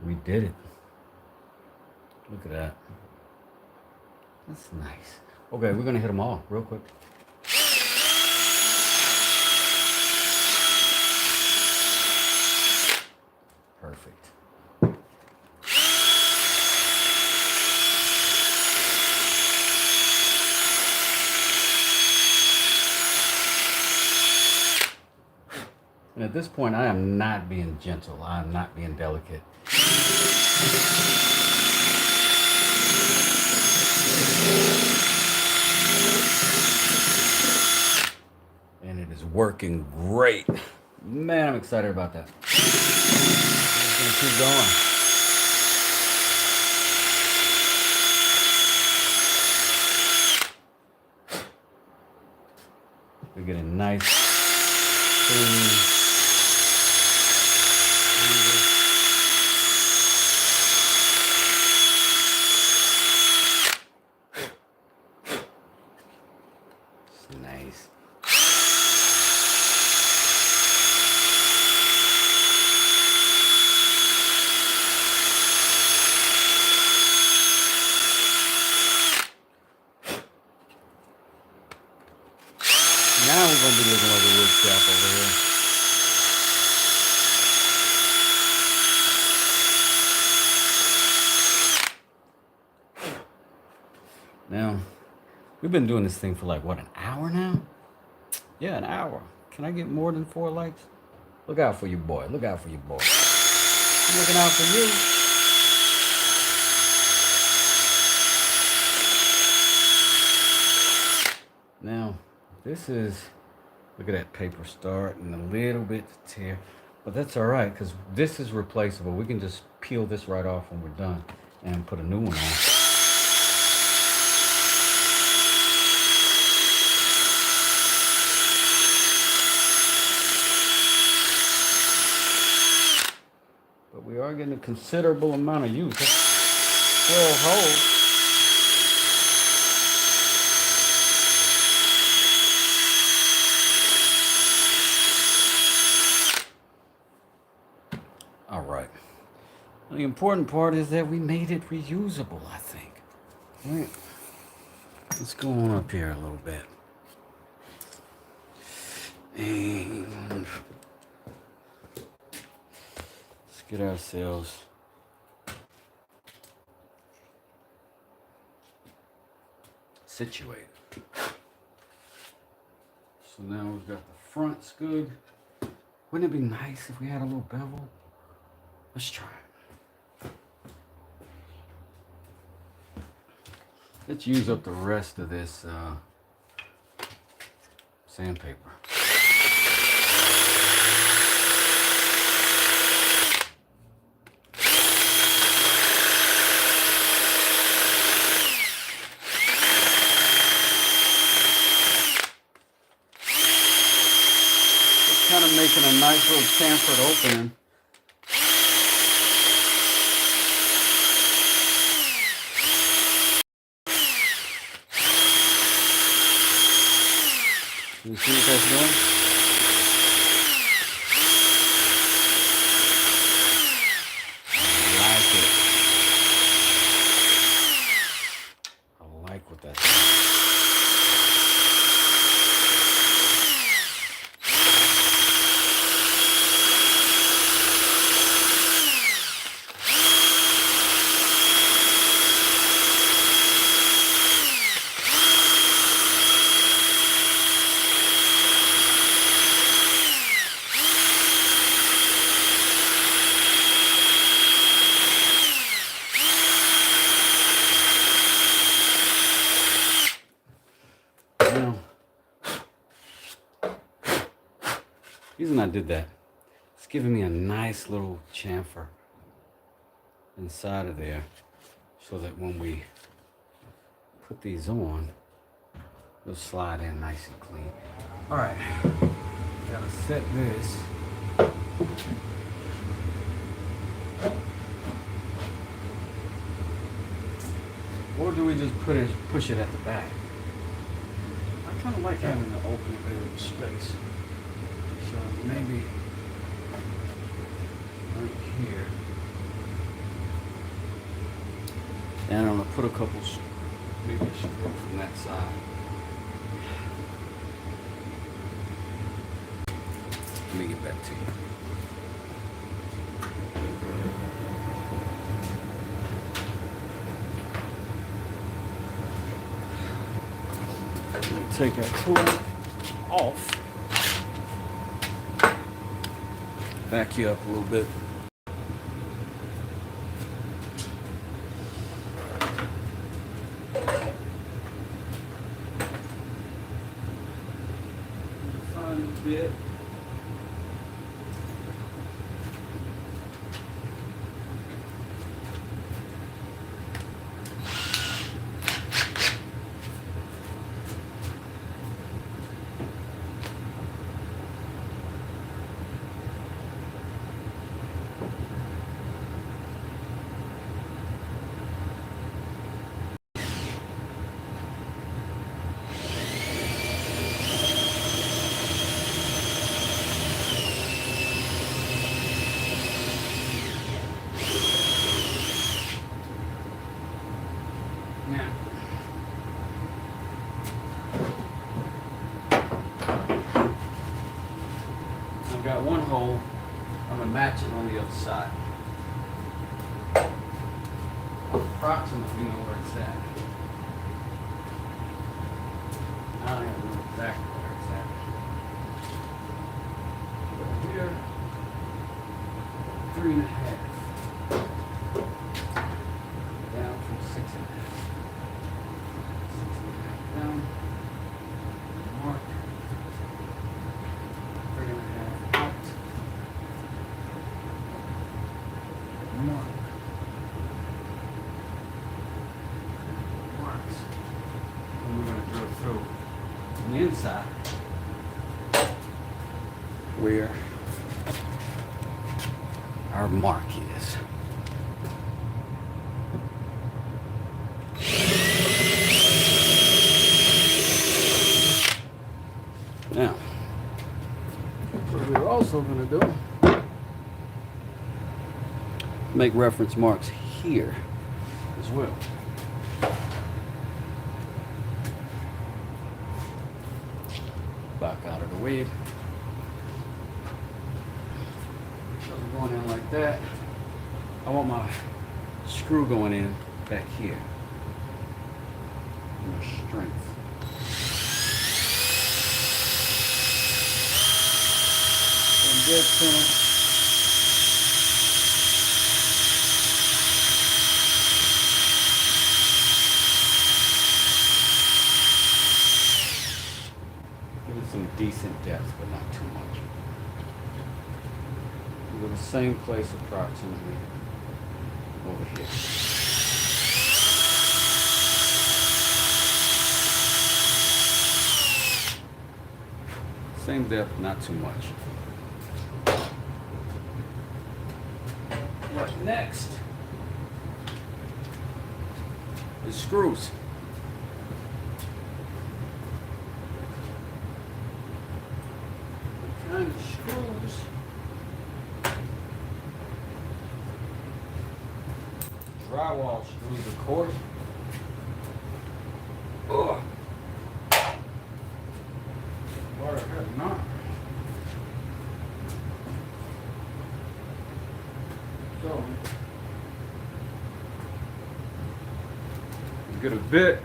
We did it. Look at that. That's nice. Okay, we're gonna hit them all real quick. Perfect. And at this point, I am not being gentle. I am not being delicate. And it is working great. Man, I'm excited about that. I'm just gonna keep going. We're getting nice, clean. Nice. Now we're going to be looking like a wood shop over here. Now, we've been doing this thing for like, what, an hour now? Yeah, an hour. Can I get more than 4 likes? Look out for your boy. Look out for your boy. I'm looking out for you. Now, this is, look at that paper starting a little bit to tear. But that's all right, because this is replaceable. We can just peel this right off when we're done and put a new one on. But we are getting a considerable amount of use. That's 12 holes. All right. The important part is that we made it reusable, I think. All right. Let's go on up here a little bit. And let's get ourselves situated. So now we've got the fronts good. Wouldn't it be nice if we had a little bevel? Let's try it. Let's use up the rest of this sandpaper. Just kind of making a nice little chamfered opening. You see what that's doing? I like it. I like what that's doing. The reason I did that, it's giving me a nice little chamfer inside of there so that when we put these on, they'll slide in nice and clean. All right, gotta set this. Or do we just push it at the back? I kind of like having an open available space. So maybe right here. And I'm gonna put a couple, maybe I should go from that side. Let me get back to you. Take our tool off. Back you up a little bit. Find a bit. Now, I've got one hole. I'm going to match it on the other side. Approximately know where it's at. I don't even know exactly where it's at. Over here, 3.5. Down from 6.5. Down. Mark. 3.5 out. Mark. Marks. And we're going to drill through on the inside where our mark is. Now, what we're also going to do, make reference marks here as well. Back out of the way. So we're going in like that. I want my screw going in back here. More strength. Dead center. Give it some decent depth, but not too much. We'll go the same place approximately over here. Same depth, not too much. What next? The screws. What kind of screws? Drywall screws, of course. Ugh. Or it not. So, get a bit.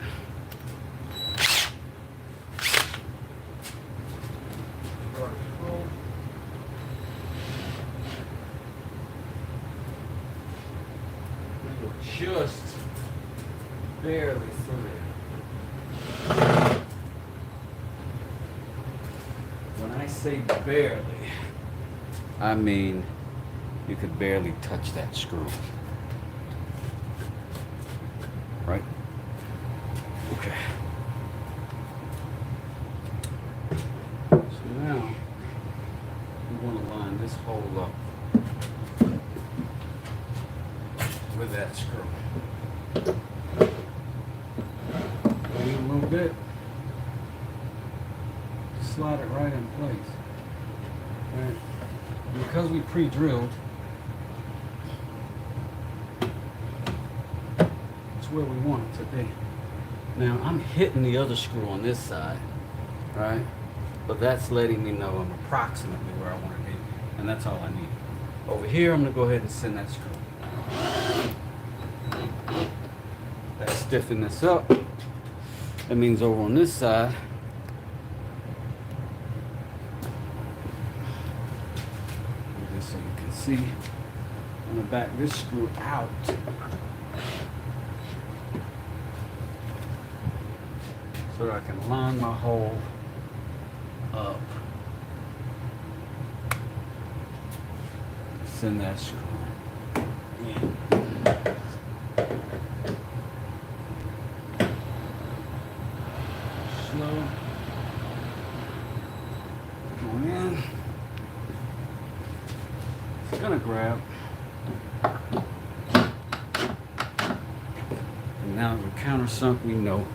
Just barely through it. When I say barely, I mean you could barely touch that screw. Right? Okay. So now we want to line this hole up with that screw. bit. Slide it right in place. And because we pre-drilled, it's where we want it to be. Now I'm hitting the other screw on this side, right? But that's letting me know I'm approximately where I want to be, and that's all I need. Over here, I'm gonna go ahead and send that screw. Let's stiffen this up. That means over on this side, just so you can see, I'm gonna back this screw out. So that I can line my hole up. Send that screw in. Slow. Going in. It's gonna grab. And now that we're countersunk, we know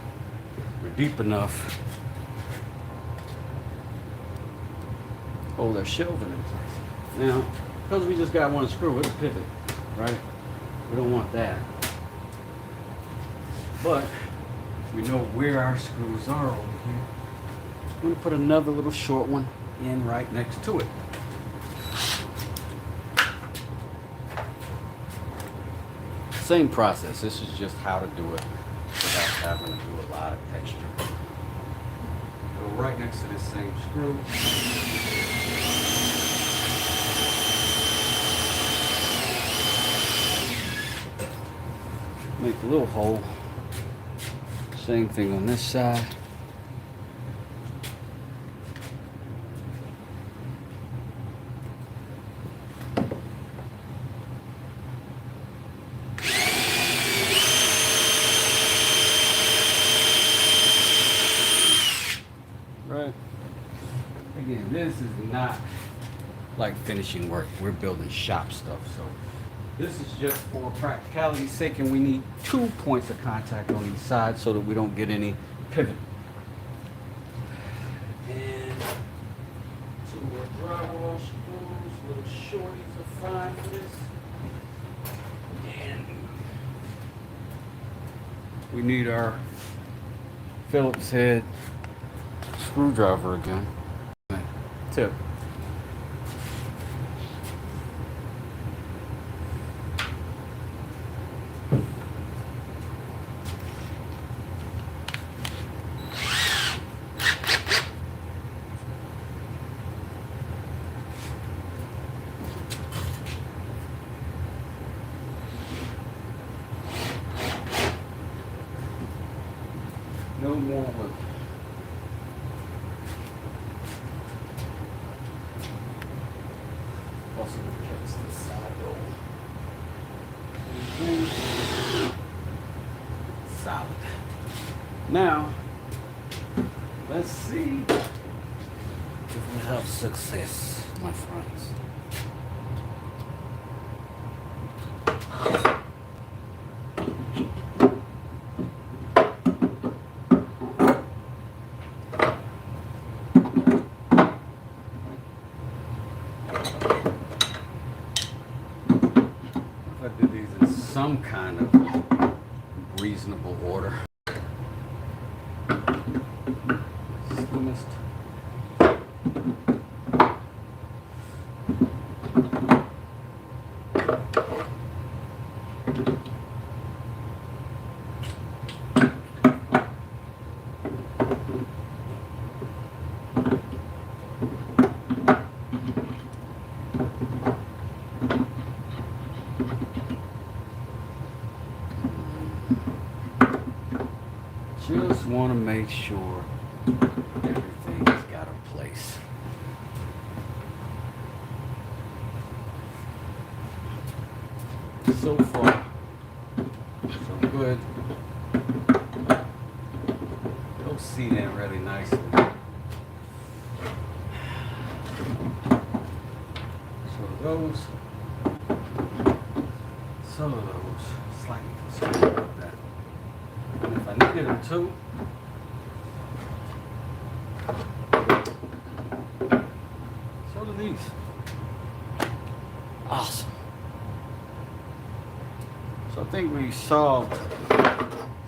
we're deep enough. Hold our shelving in place. Now, because we just got one screw, it's a pivot, right? We don't want that. But we know where our screws are over here. I'm going to put another little short one in right next to it. Same process. This is just how to do it without having to do a lot of extra. Go right next to this same screw. Make a little hole. Same thing on this side. Right. Again, this is not like finishing work. We're building shop stuff, so this is just for practicality's sake, and we need 2 points of contact on each side so that we don't get any pivot. And 2 more drywall screws, little shorties are fine for this. And we need our Phillips head screwdriver again. Tip. No more work. Also replace this side door. Solid. Now, let's see if we have success, my friends. I did these in some kind of reasonable order. Slimmest. Just want to make sure everything's got a place. So far, so good. Those seat in really nicely. So those, some of those, slightly concerned about that. And if I needed them too, Peace. Awesome. So I think we solved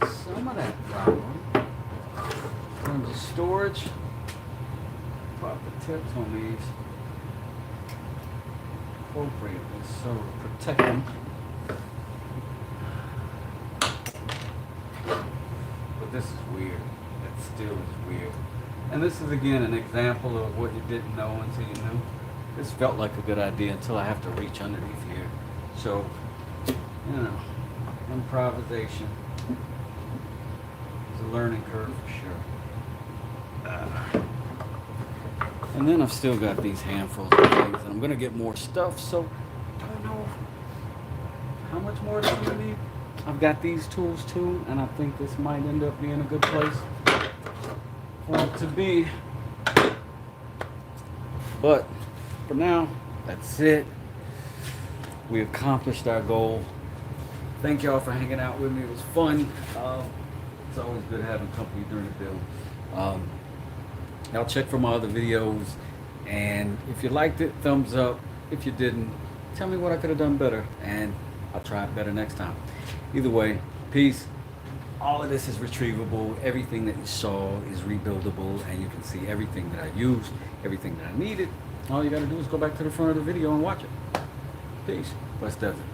some of that problem. In terms of storage, pop the tips on these appropriately so to protect them. But this is weird. It still is weird. And this is again an example of what you didn't know until you knew. This felt like a good idea until I have to reach underneath here. So, you know, improvisation is a learning curve for sure. And then I've still got these handfuls of things. And I'm going to get more stuff, so I don't know how much more do you need. I've got these tools too, and I think this might end up being a good place for it to be. But for now, that's it. We accomplished our goal. Thank y'all for hanging out with me. It was fun. It's always good having company during the build. I'll check for my other videos, and if you liked it, thumbs up. If you didn't, tell me what I could have done better, and I'll try it better next time. Either way, peace. All of this is retrievable. Everything that you saw is rebuildable, and you can see everything that I used, everything that I needed. All you got to do is go back to the front of the video and watch it. Peace. West Desert.